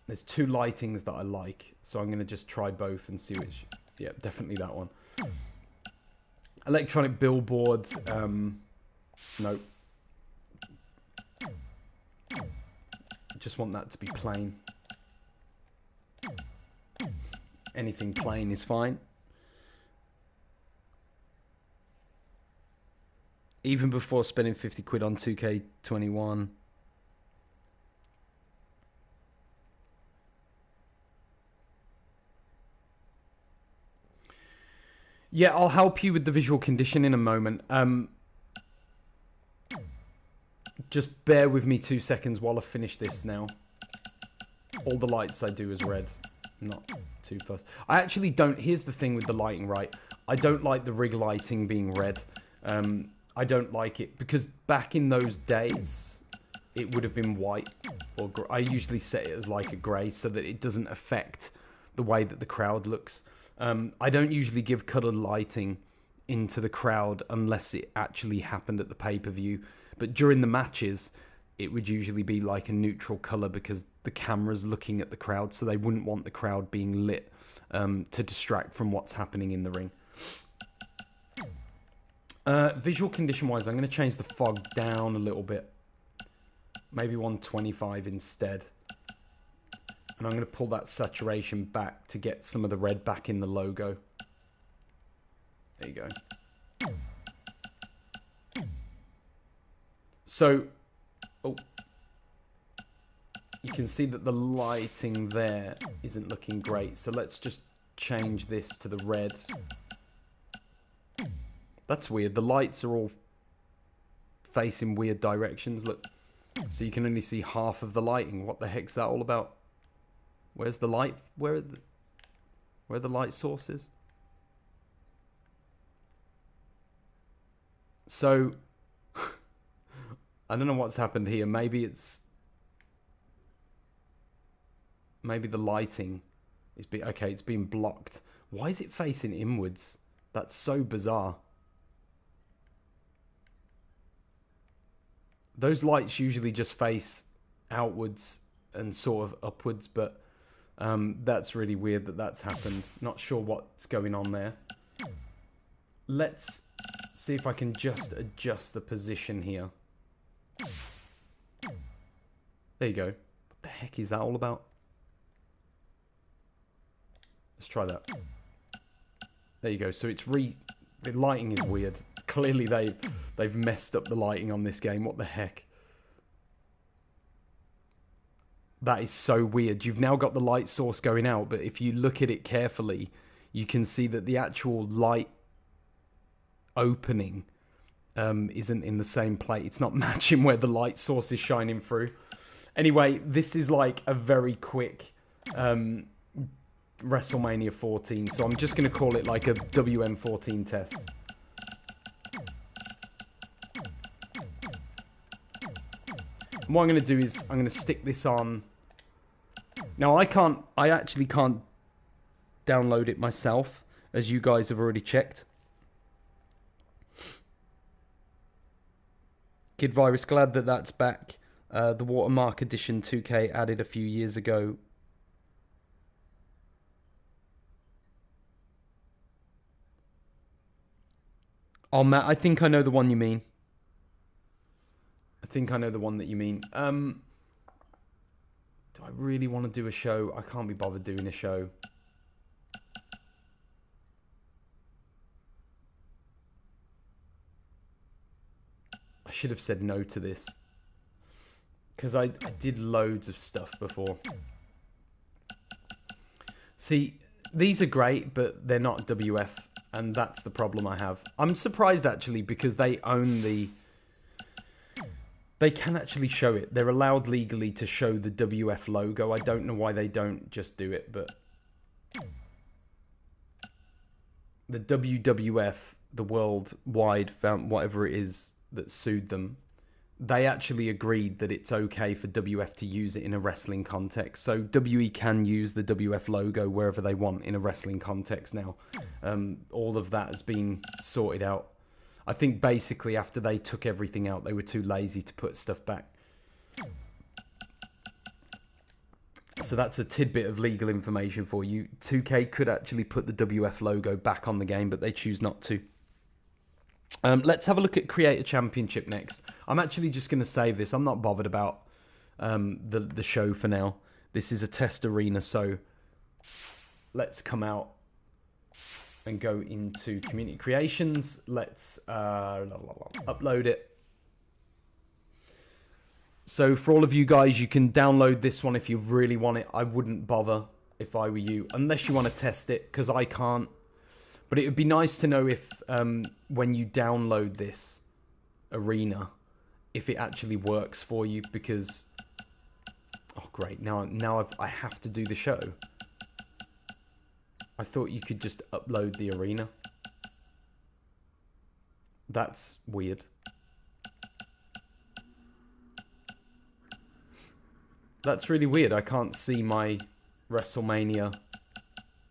There's two lightings that I like, so I'm going to just try both and see which. Yeah, definitely that one. Electronic billboard, no. Just want that to be plain. Anything plain is fine. Even before spending 50 quid on 2K21. Yeah, I'll help you with the visual condition in a moment. Just bear with me 2 seconds while I finish this now. All the lights I do is red. Not too fussed. I actually don't... Here's the thing with the lighting, right? I don't like the rig lighting being red. I don't like it because back in those days, it would have been white. Or I usually set it as like a grey so that it doesn't affect the way that the crowd looks. I don't usually give coloured lighting into the crowd unless it actually happened at the pay-per-view. But during the matches, it would usually be like a neutral colour because the camera's looking at the crowd, so they wouldn't want the crowd being lit to distract from what's happening in the ring. Visual condition-wise, I'm going to change the fog down a little bit. Maybe 125 instead. And I'm going to pull that saturation back to get some of the red back in the logo. There you go. So, oh, you can see that the lighting there isn't looking great. So let's just change this to the red. That's weird. The lights are all facing weird directions. Look, so you can only see half of the lighting. What the heck's that all about? Where's the light? Where are the light sources? So, I don't know what's happened here. Maybe the lighting is okay. It's been blocked. Why is it facing inwards? That's so bizarre. Those lights usually just face outwards and sort of upwards, but that's really weird that that's happened. Not sure what's going on there. Let's see if I can just adjust the position here. There you go. What the heck is that all about? Let's try that. There you go. So it's the lighting is weird. Clearly they've messed up the lighting on this game. What the heck? That is so weird. You've now got the light source going out, but if you look at it carefully, you can see that the actual light opening isn't in the same plate. It's not matching where the light source is shining through. Anyway, this is like a very quick WrestleMania 14, so I'm just going to call it like a WM14 test. And what I'm going to do is I'm going to stick this on. Now I actually can't download it myself, as you guys have already checked. Kid Virus, glad that that's back. The Watermark Edition 2K added a few years ago. Oh, Matt, I think I know the one you mean. I think I know the one that you mean. Do I really want to do a show? I can't be bothered doing a show. I should have said no to this. Because I did loads of stuff before. See, these are great, but they're not WF. And that's the problem I have. I'm surprised, actually, because they own the... They can actually show it. They're allowed legally to show the WF logo. I don't know why they don't just do it, but... the WWF, the worldwide, whatever it is that sued them, they actually agreed that it's okay for WF to use it in a wrestling context. So WE can use the WF logo wherever they want in a wrestling context now. All of that has been sorted out. I think basically after they took everything out, they were too lazy to put stuff back. So that's a tidbit of legal information for you. 2K could actually put the WF logo back on the game, but they choose not to. Let's have a look at Creator Championship next. I'm actually just going to save this. I'm not bothered about the show for now. This is a test arena, so let's come out and go into Community Creations. Let's upload it. So for all of you guys, you can download this one if you really want it. I wouldn't bother if I were you, unless you want to test it, because I can't. But it would be nice to know if, when you download this arena, if it actually works for you, because... Oh, great. Now I have to do the show. I thought you could just upload the arena. That's weird. That's really weird. I can't see my Wrestlemania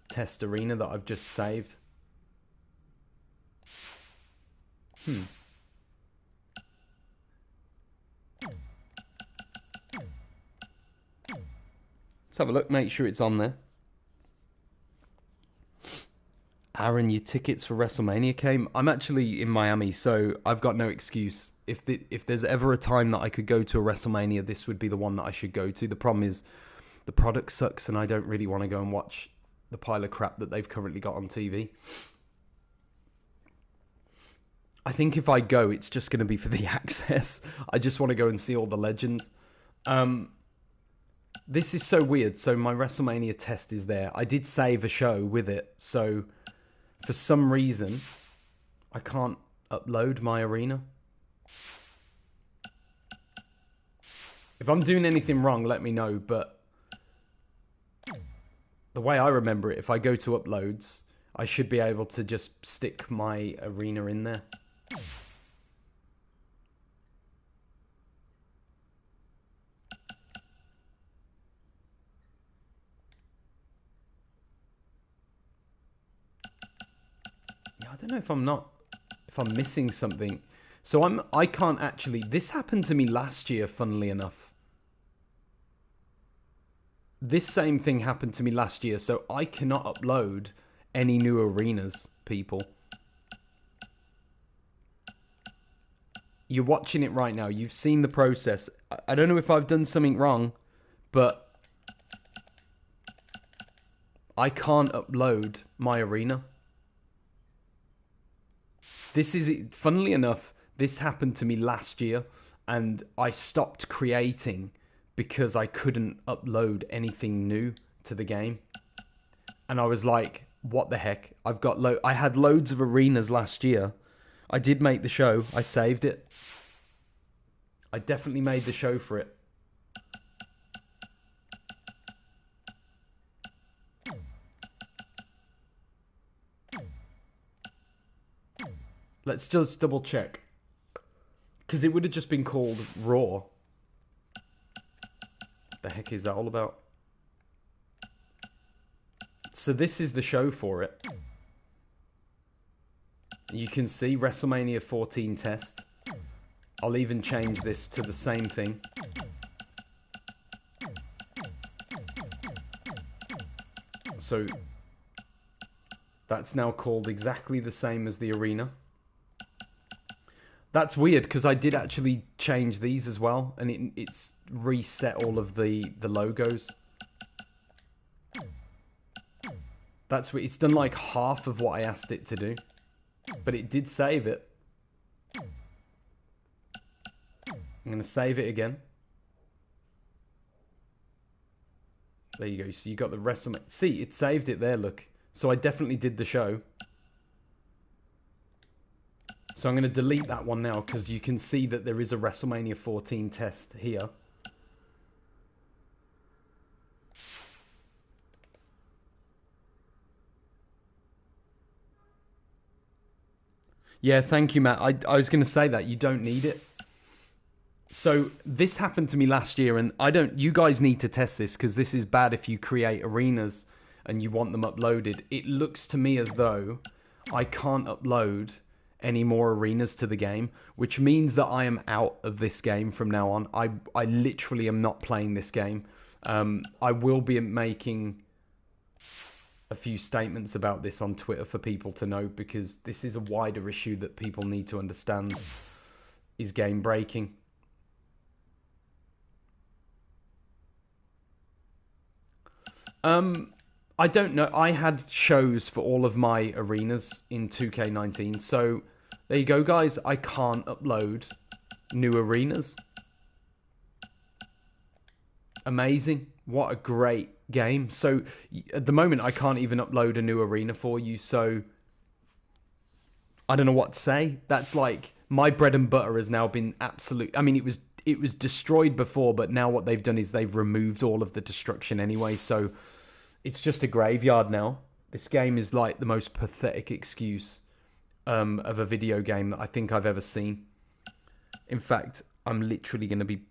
test arena that I've just saved. Let's have a look, make sure it's on there. Aaron, your tickets for WrestleMania came. I'm actually in Miami, so I've got no excuse. If there's ever a time that I could go to a WrestleMania, this would be the one that I should go to. The problem is the product sucks, and I don't really want to go and watch the pile of crap that they've currently got on TV. I think if I go, it's just going to be for the access. I just want to go and see all the legends. This is so weird. So my WrestleMania test is there. I did save a show with it. So for some reason, I can't upload my arena. If I'm doing anything wrong, let me know. But the way I remember it, if I go to uploads, I should be able to just stick my arena in there. I don't know if I'm missing something. So I can't actually, this happened to me last year, funnily enough. This same thing happened to me last year, so I cannot upload any new arenas, people. You're watching it right now. You've seen the process. I don't know if I've done something wrong, but I can't upload my arena. This is, funnily enough, this happened to me last year, and I stopped creating because I couldn't upload anything new to the game. And I was like, what the heck? I had loads of arenas last year. I did make the show. I saved it. I definitely made the show for it. Let's just double check. Because it would have just been called Raw. What the heck is that all about? So this is the show for it. You can see WrestleMania 14 test. I'll even change this to the same thing. So that's now called exactly the same as the arena. That's weird because I did actually change these as well, and it's reset all of the logos. That's what it's done, like half of what I asked it to do, but it did save it. I'm going to save it again. There you go. So you got the WrestleMania. See, it saved it there, look. So I definitely did the show. So I'm going to delete that one now because you can see that there is a WrestleMania 14 test here. Yeah, thank you, Matt. I was going to say that. You don't need it. So this happened to me last year, and you guys need to test this, because this is bad if you create arenas and you want them uploaded. It looks to me as though I can't upload any more arenas to the game, which means that I am out of this game from now on. I literally am not playing this game. I will be making a few statements about this on Twitter for people to know, because this is a wider issue that people need to understand is game breaking. I don't know. I had shows for all of my arenas in 2K19. So there you go, guys. I can't upload new arenas. Amazing. What a great game. So at the moment, I can't even upload a new arena for you. So I don't know what to say. That's like my bread and butter has now been absolute. I mean, it was destroyed before, but now what they've done is they've removed all of the destruction anyway. So it's just a graveyard now. This game is like the most pathetic excuse of a video game that I think I've ever seen. In fact, I'm literally going to be...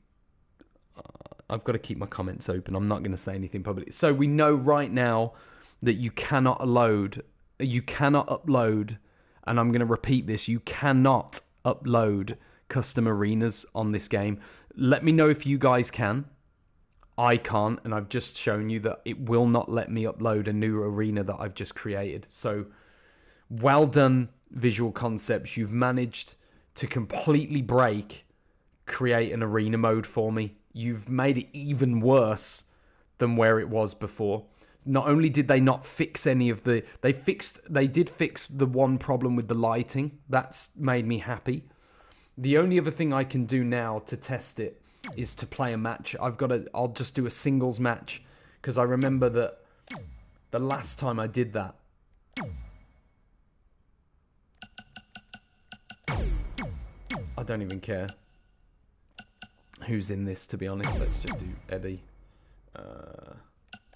I've got to keep my comments open. I'm not going to say anything publicly. So we know right now that you cannot upload, and I'm going to repeat this, you cannot upload custom arenas on this game. Let me know if you guys can. I can't, and I've just shown you that it will not let me upload a new arena that I've just created. So, well done, Visual Concepts. You've managed to completely create an arena mode for me. You've made it even worse than where it was before. Not only did they not fix any of the... They did fix the one problem with the lighting. That's made me happy. The only other thing I can do now to test it is to play a match. I'll just do a singles match, because I remember that the last time I did that, I don't even care who's in this, to be honest. Let's just do Eddie.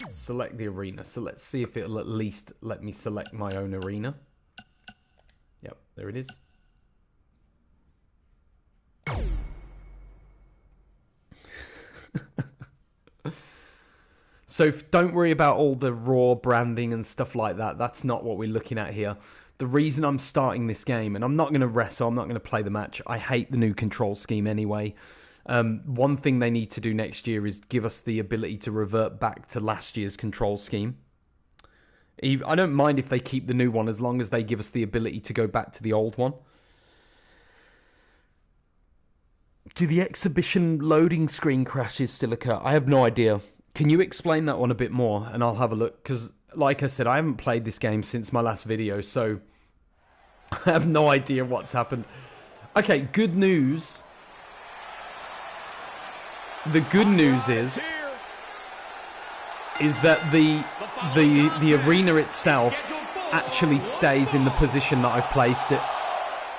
Select the arena. So let's see if it'll at least let me select my own arena. Yep, there it is. So don't worry about all the raw branding and stuff like that. That's not what we're looking at here. The reason I'm starting this game, and I'm not going to wrestle, I'm not going to play the match. I hate the new control scheme anyway. One thing they need to do next year is give us the ability to revert back to last year's control scheme. I don't mind if they keep the new one, as long as they give us the ability to go back to the old one. Do the exhibition loading screen crashes still occur? I have no idea. Can you explain that one a bit more? And I'll have a look. Because, like I said, I haven't played this game since my last video. So, I have no idea what's happened. Okay, good news. The good news is that the arena itself actually stays in the position that I've placed it.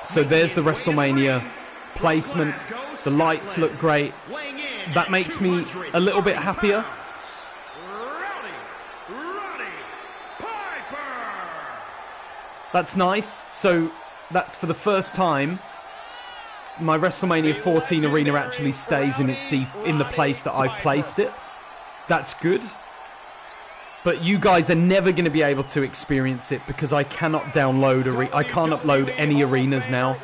So there's the Wrestlemania placement. The lights look great. That makes me a little bit happier. Roddy Piper. That's nice. So that's for the first time. My WrestleMania 14 arena actually stays in in the place that I've placed it. That's good. But you guys are never going to be able to experience it, because I cannot download I can't upload any arenas now.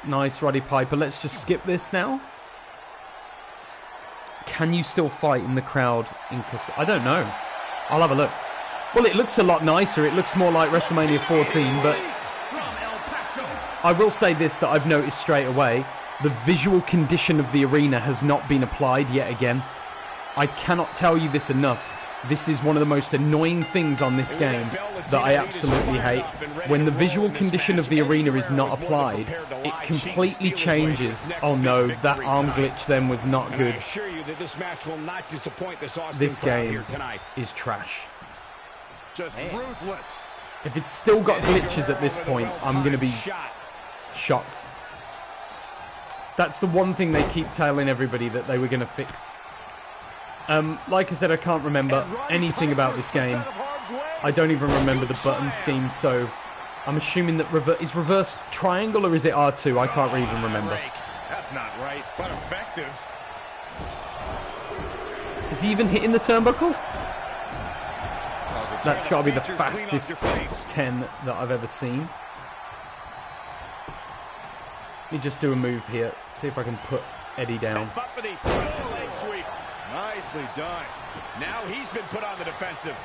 Nice, Roddy Piper. Let's just skip this now. Can you still fight in the crowd? I don't know. I'll have a look. Well, it looks a lot nicer. It looks more like WrestleMania 14, but I will say this that I've noticed straight away. The visual condition of the arena has not been applied yet again. I cannot tell you this enough. This is one of the most annoying things on this game that I absolutely hate. When the visual condition of the arena is not applied, it completely changes. Oh no, that arm glitch then was not good. This game is trash. Just ruthless. If it's still got glitches at this point, I'm going to be shocked. That's the one thing they keep telling everybody that they were going to fix. Like I said, I can't remember anything about this game. I don't even remember the button scheme, so I'm assuming that is reverse triangle or is it R2? I can't even remember. That's not right, but effective. Is he even hitting the turnbuckle? That's got to be the fastest 10 that I've ever seen. Let me just do a move here. See if I can put Eddie down. Nicely done. Now he's been put on the defensive.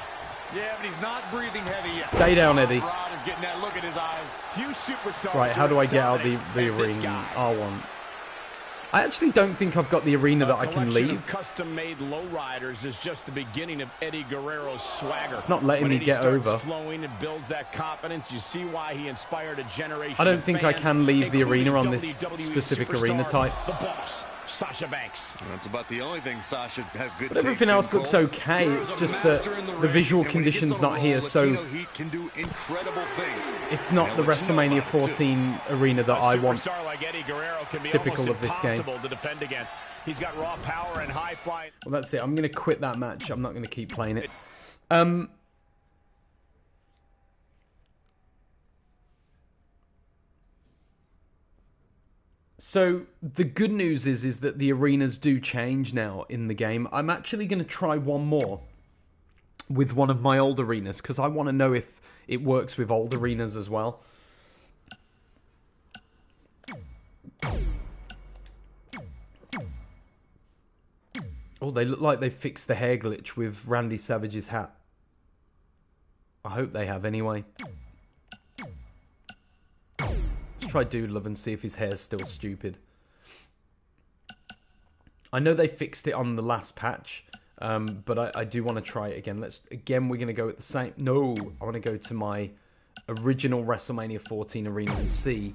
Yeah, but he's not breathing heavy yet. Stay down, Eddie. Rod is getting that look in his eyes. Few superstars. Right, how do I get out the arena? R1. I actually don't think I've got the arena that I can leave. Custom-made lowriders is just the beginning of Eddie Guerrero's swagger. It's not letting me get over. Flowing and builds that confidence. You see why he inspired a generation. I don't think I can leave the arena on this specific arena type. The boss, Sasha Banks. That's about the only thing Sasha has good. But everything else looks okay. It's just that the visual condition's not here, so it's not the WrestleMania 14 arena that I want. Typical of this game. He's got raw power and high flying. Well, that's it. I'm going to quit that match. I'm not going to keep playing it. So the good news is that the arenas do change now in the game. I'm actually going to try one more with one of my old arenas because I want to know if it works with old arenas as well. Oh, they look like they fixed the hair glitch with Randy Savage's hat. I hope they have anyway. Let's try Dude Love and see if his hair's still stupid. I know they fixed it on the last patch, but I do want to try it again. We're going to go at the same... No, I want to go to my original WrestleMania 14 arena and see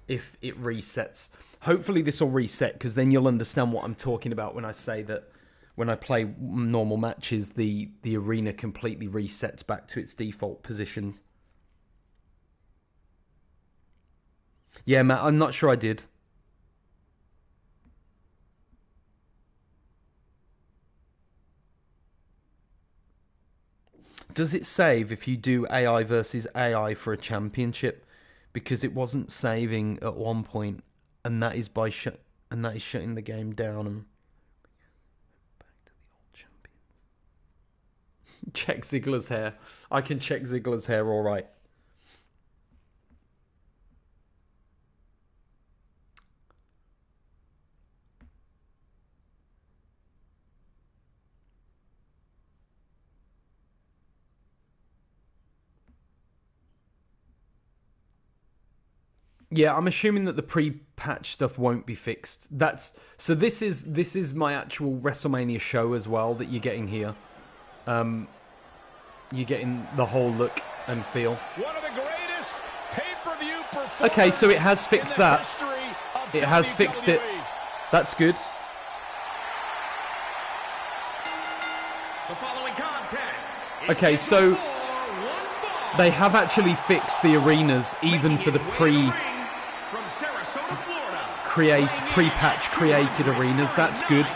if it resets. Hopefully this will reset, because then you'll understand what I'm talking about when I say that when I play normal matches, the arena completely resets back to its default positions. Yeah, Matt, I'm not sure I did. Does it save if you do AI versus AI for a championship? Because it wasn't saving at one point, and that is shutting the game down and back to the old champion. Check Ziggler's hair. I can check Ziggler's hair all right. Yeah, I'm assuming that the pre-patch stuff won't be fixed. So this is my actual WrestleMania show as well that you're getting here. You're getting the whole look and feel. One of the greatest pay-per-view performances. Okay, so it has fixed that. It has fixed it. That's good. The following contest. Okay, so they have actually fixed the arenas even for the pre-patch created arenas. That's good.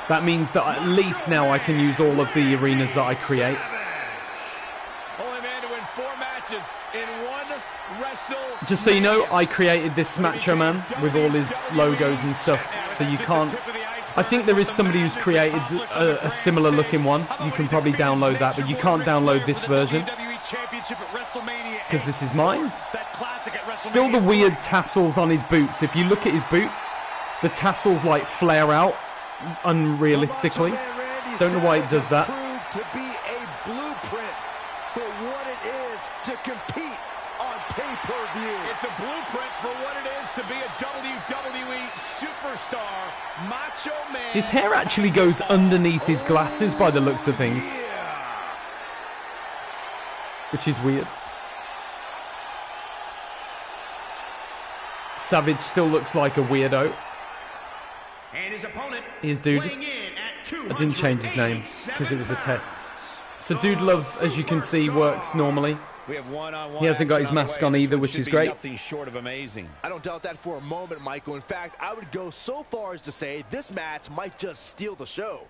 That means that at least now I can use all of the arenas that I create. Only man to win 4 matches in one WrestleMania. Just so you know, I created this Macho Man with all his logos and stuff, so you can't... I think there is somebody who's created a similar looking one. You can probably download that, but you can't download this version because this is mine. Still the weird tassels on his boots. If you look at his boots, the tassels like flare out unrealistically. Don't know why it does that. To be a blueprint for what it is to compete on pay-per-view. It's a blueprint for what it is to be a WWE superstar. Macho Man. His hair actually goes underneath his glasses by the looks of things. Which is weird. Savage still looks like a weirdo. And his opponent, here's Dude. I didn't change his name because it was a test. So Dude Love, as you can see, works normally. We have one-on-one. He hasn't got his mask on either, which is great. Nothing short of amazing. I don't doubt that for a moment, Michael. In fact, I would go so far as to say this match might just steal the show.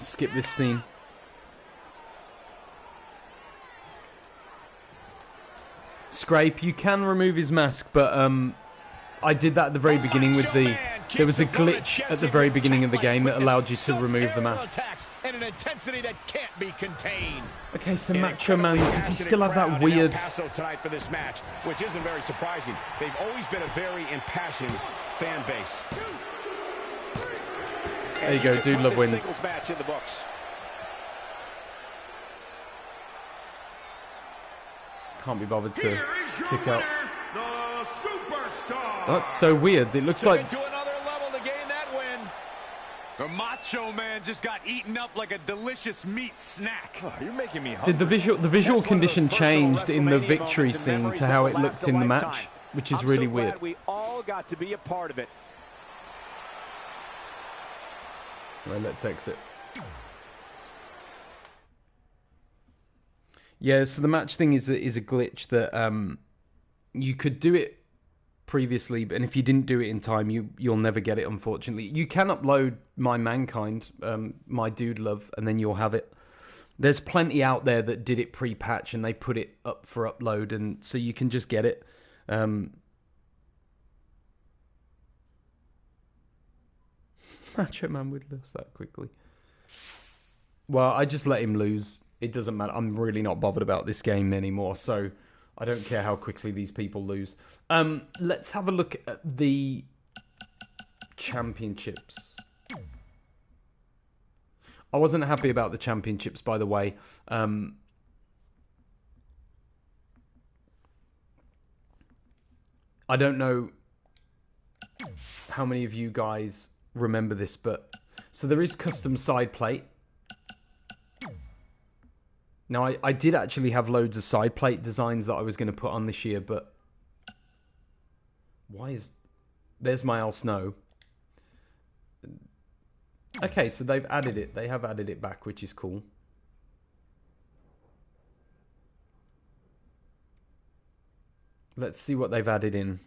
skip this scene. Scrape, you can remove his mask, but I did that at the very beginning with the... There was a glitch at the very beginning of the game that allowed you to remove the mask. And an intensity that can't be contained. Okay, so Macho Man, does he still have that weird... tonight for this match, which isn't very surprising. They've always been a very impassioned fan base. There you go, Dude Love wins. Match in the books. Can't be bothered to kick out. The Superstar. That's so weird. It looks like... To another level to gain that win. The Macho Man just got eaten up like a delicious meat snack. Oh, you're making me hungry. Did the visual condition changed in the victory scene to how it looked in the match, which is really weird. We all got to be a part of it. Right, let's exit. Yeah, so the match thing is a glitch that you could do it previously, and if you didn't do it in time, you'll never get it, unfortunately. You can upload My Mankind, My Dude Love, and then you'll have it. There's plenty out there that did it pre-patch, and they put it up for upload, and so you can just get it. Macho Man would lose that quickly. Well, I just let him lose. It doesn't matter. I'm really not bothered about this game anymore, so I don't care how quickly these people lose. Let's have a look at the championships. I wasn't happy about the championships, by the way. I don't know how many of you guys remember this, but so there is custom side plate. Now, I did actually have loads of side plate designs that I was going to put on this year, but why is... There's my Al Snow. Okay, so they've added it. They have added it back, which is cool. Let's see what they've added in.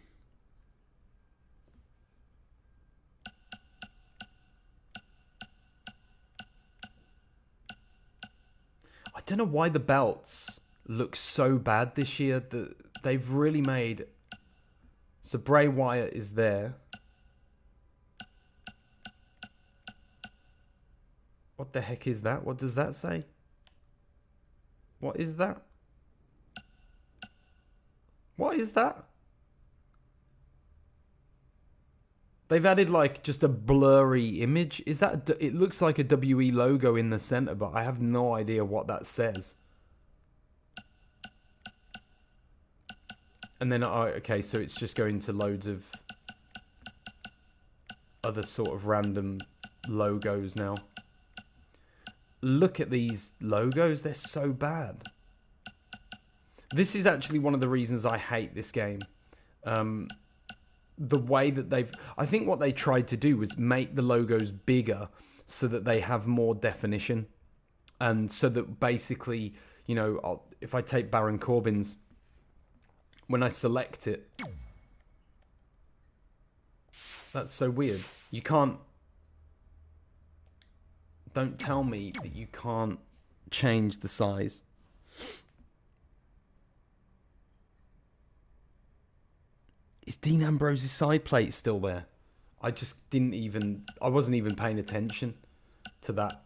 I don't know why the belts look so bad this year. They've really made... So Bray Wyatt is there. What the heck is that? What does that say? What is that? What is that? They've added like just a blurry image. Is that... It looks like a WE logo in the center, but I have no idea what that says. And then, okay, so it's just going to loads of other sort of random logos now. Look at these logos. They're so bad. This is actually one of the reasons I hate this game. The way that they've... I think what they tried to do was make the logos bigger so that they have more definition. And so that basically, you know, if I take Baron Corbin's, when I select it... That's so weird. You can't... Don't tell me that you can't change the size. Is Dean Ambrose's side plate still there? I just didn't even... I wasn't even paying attention to that.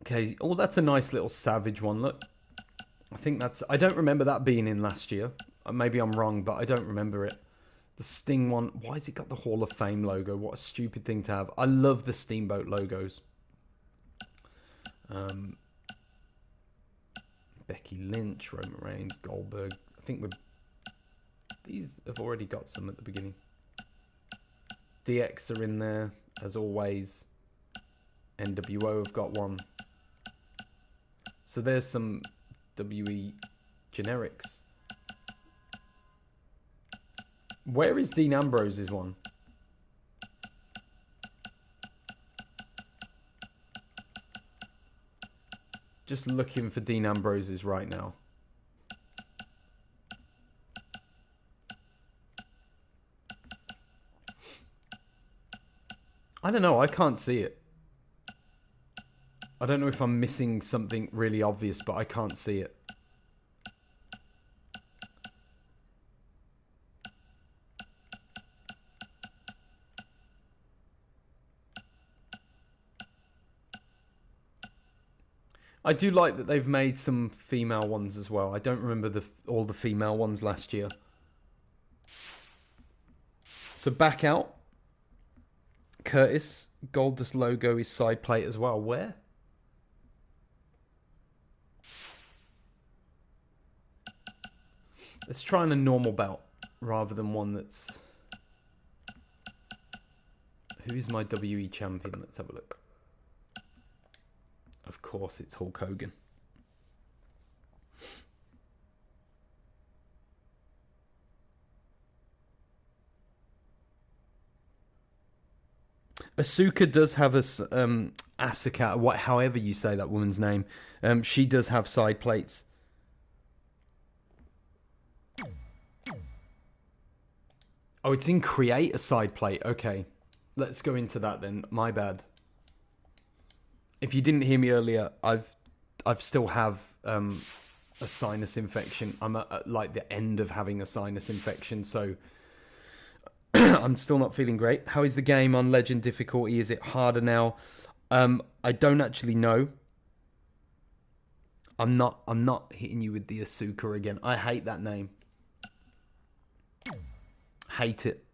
Okay, oh, that's a nice little Savage one, look. I think that's... I don't remember that being in last year. Maybe I'm wrong, but I don't remember it. The Sting one... Why has it got the Hall of Fame logo? What a stupid thing to have. I love the Steamboat logos. Becky Lynch, Roman Reigns, Goldberg. I think these have already got some at the beginning. DX are in there, as always. NWO have got one. So there's some WE generics. Where is Dean Ambrose's one? Just looking for Dean Ambrose's right now. I don't know. I can't see it. I don't know if I'm missing something really obvious, but I can't see it. I do like that they've made some female ones as well. I don't remember all the female ones last year. So back out. Curtis. Goldust logo is side plate as well. Where? Let's try on a normal belt rather than one that's... Who is my WE champion? Let's have a look. Of course, it's Hulk Hogan. Asuka does have a Asuka, however you say that woman's name. She does have side plates. Oh, it's in create a side plate. Okay, let's go into that then. My bad. If you didn't hear me earlier, I've still have a sinus infection. I'm at like the end of having a sinus infection, so I'm still not feeling great. How is the game on Legend difficulty? Is it harder now? I don't actually know. I'm not hitting you with the Asuka again. I hate that name. Hate it.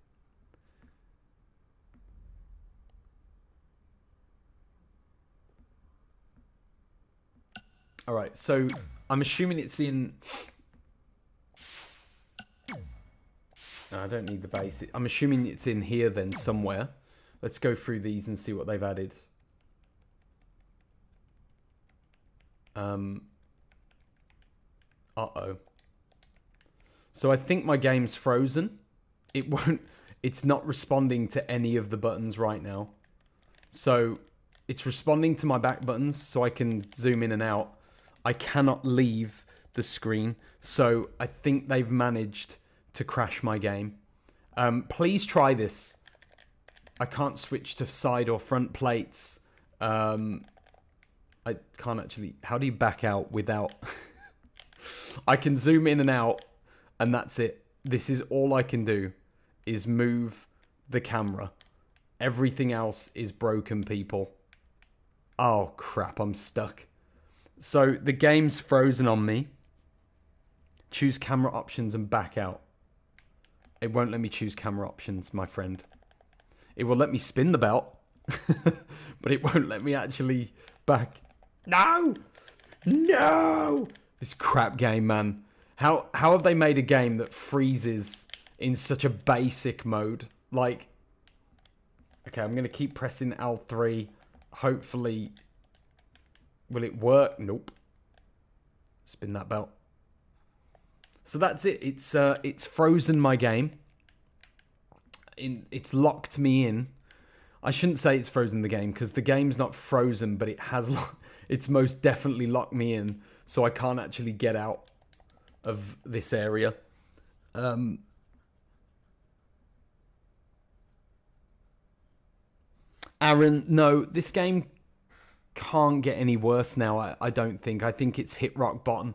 All right, so I'm assuming it's in... No, I don't need the base. I'm assuming it's in here then somewhere. Let's go through these and see what they've added. Uh-oh. So I think my game's frozen. It won't... It's not responding to any of the buttons right now. So it's responding to my back buttons so I can zoom in and out. I cannot leave the screen. So I think they've managed to crash my game. Please try this. I can't switch to side or front plates. I can't actually... How do you back out without... I can zoom in and out, and that's it. This is all I can do, is move the camera. Everything else is broken, people. Oh, crap, I'm stuck. So, the game's frozen on me. Choose camera options and back out. It won't let me choose camera options, my friend. It will let me spin the belt, but it won't let me actually back... No! No! This crap game, man. How have they made a game that freezes in such a basic mode? Like, okay, I'm going to keep pressing L3. Hopefully, will it work? Nope. Spin that belt. So that's it. It's frozen my game. It's locked me in. I shouldn't say it's frozen the game, because the game's not frozen, but it has... It's most definitely locked me in, so I can't actually get out of this area. Aaron, no, this game can't get any worse now, I don't think. I think it's hit rock bottom.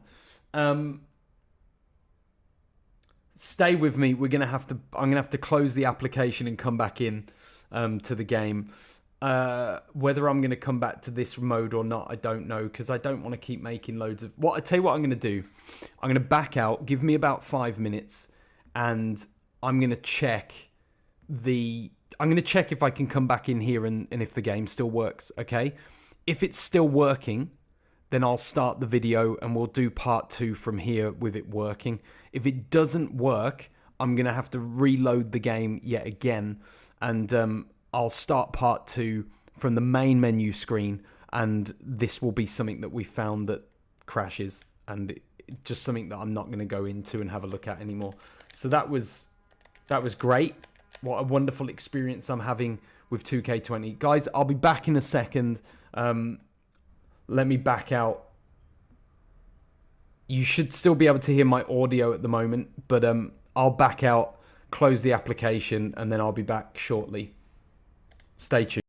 Stay with me. I'm gonna have to close the application and come back in to the game. Whether I'm going to come back to this mode or not, I don't know, because I don't want to keep making loads of... I tell you what I'm going to do. I'm going to back out, give me about 5 minutes, and I'm going to check I'm going to check if I can come back in here and if the game still works, okay? If it's still working, then I'll start the video and we'll do part 2 from here with it working. If it doesn't work, I'm going to have to reload the game yet again, and... I'll start part 2 from the main menu screen, and this will be something that we found that crashes, and just something that I'm not going to go into and have a look at anymore. So that was great. What a wonderful experience I'm having with 2K20. Guys, I'll be back in a second. Let me back out. You should still be able to hear my audio at the moment, but I'll back out, close the application, and then I'll be back shortly. Stay tuned.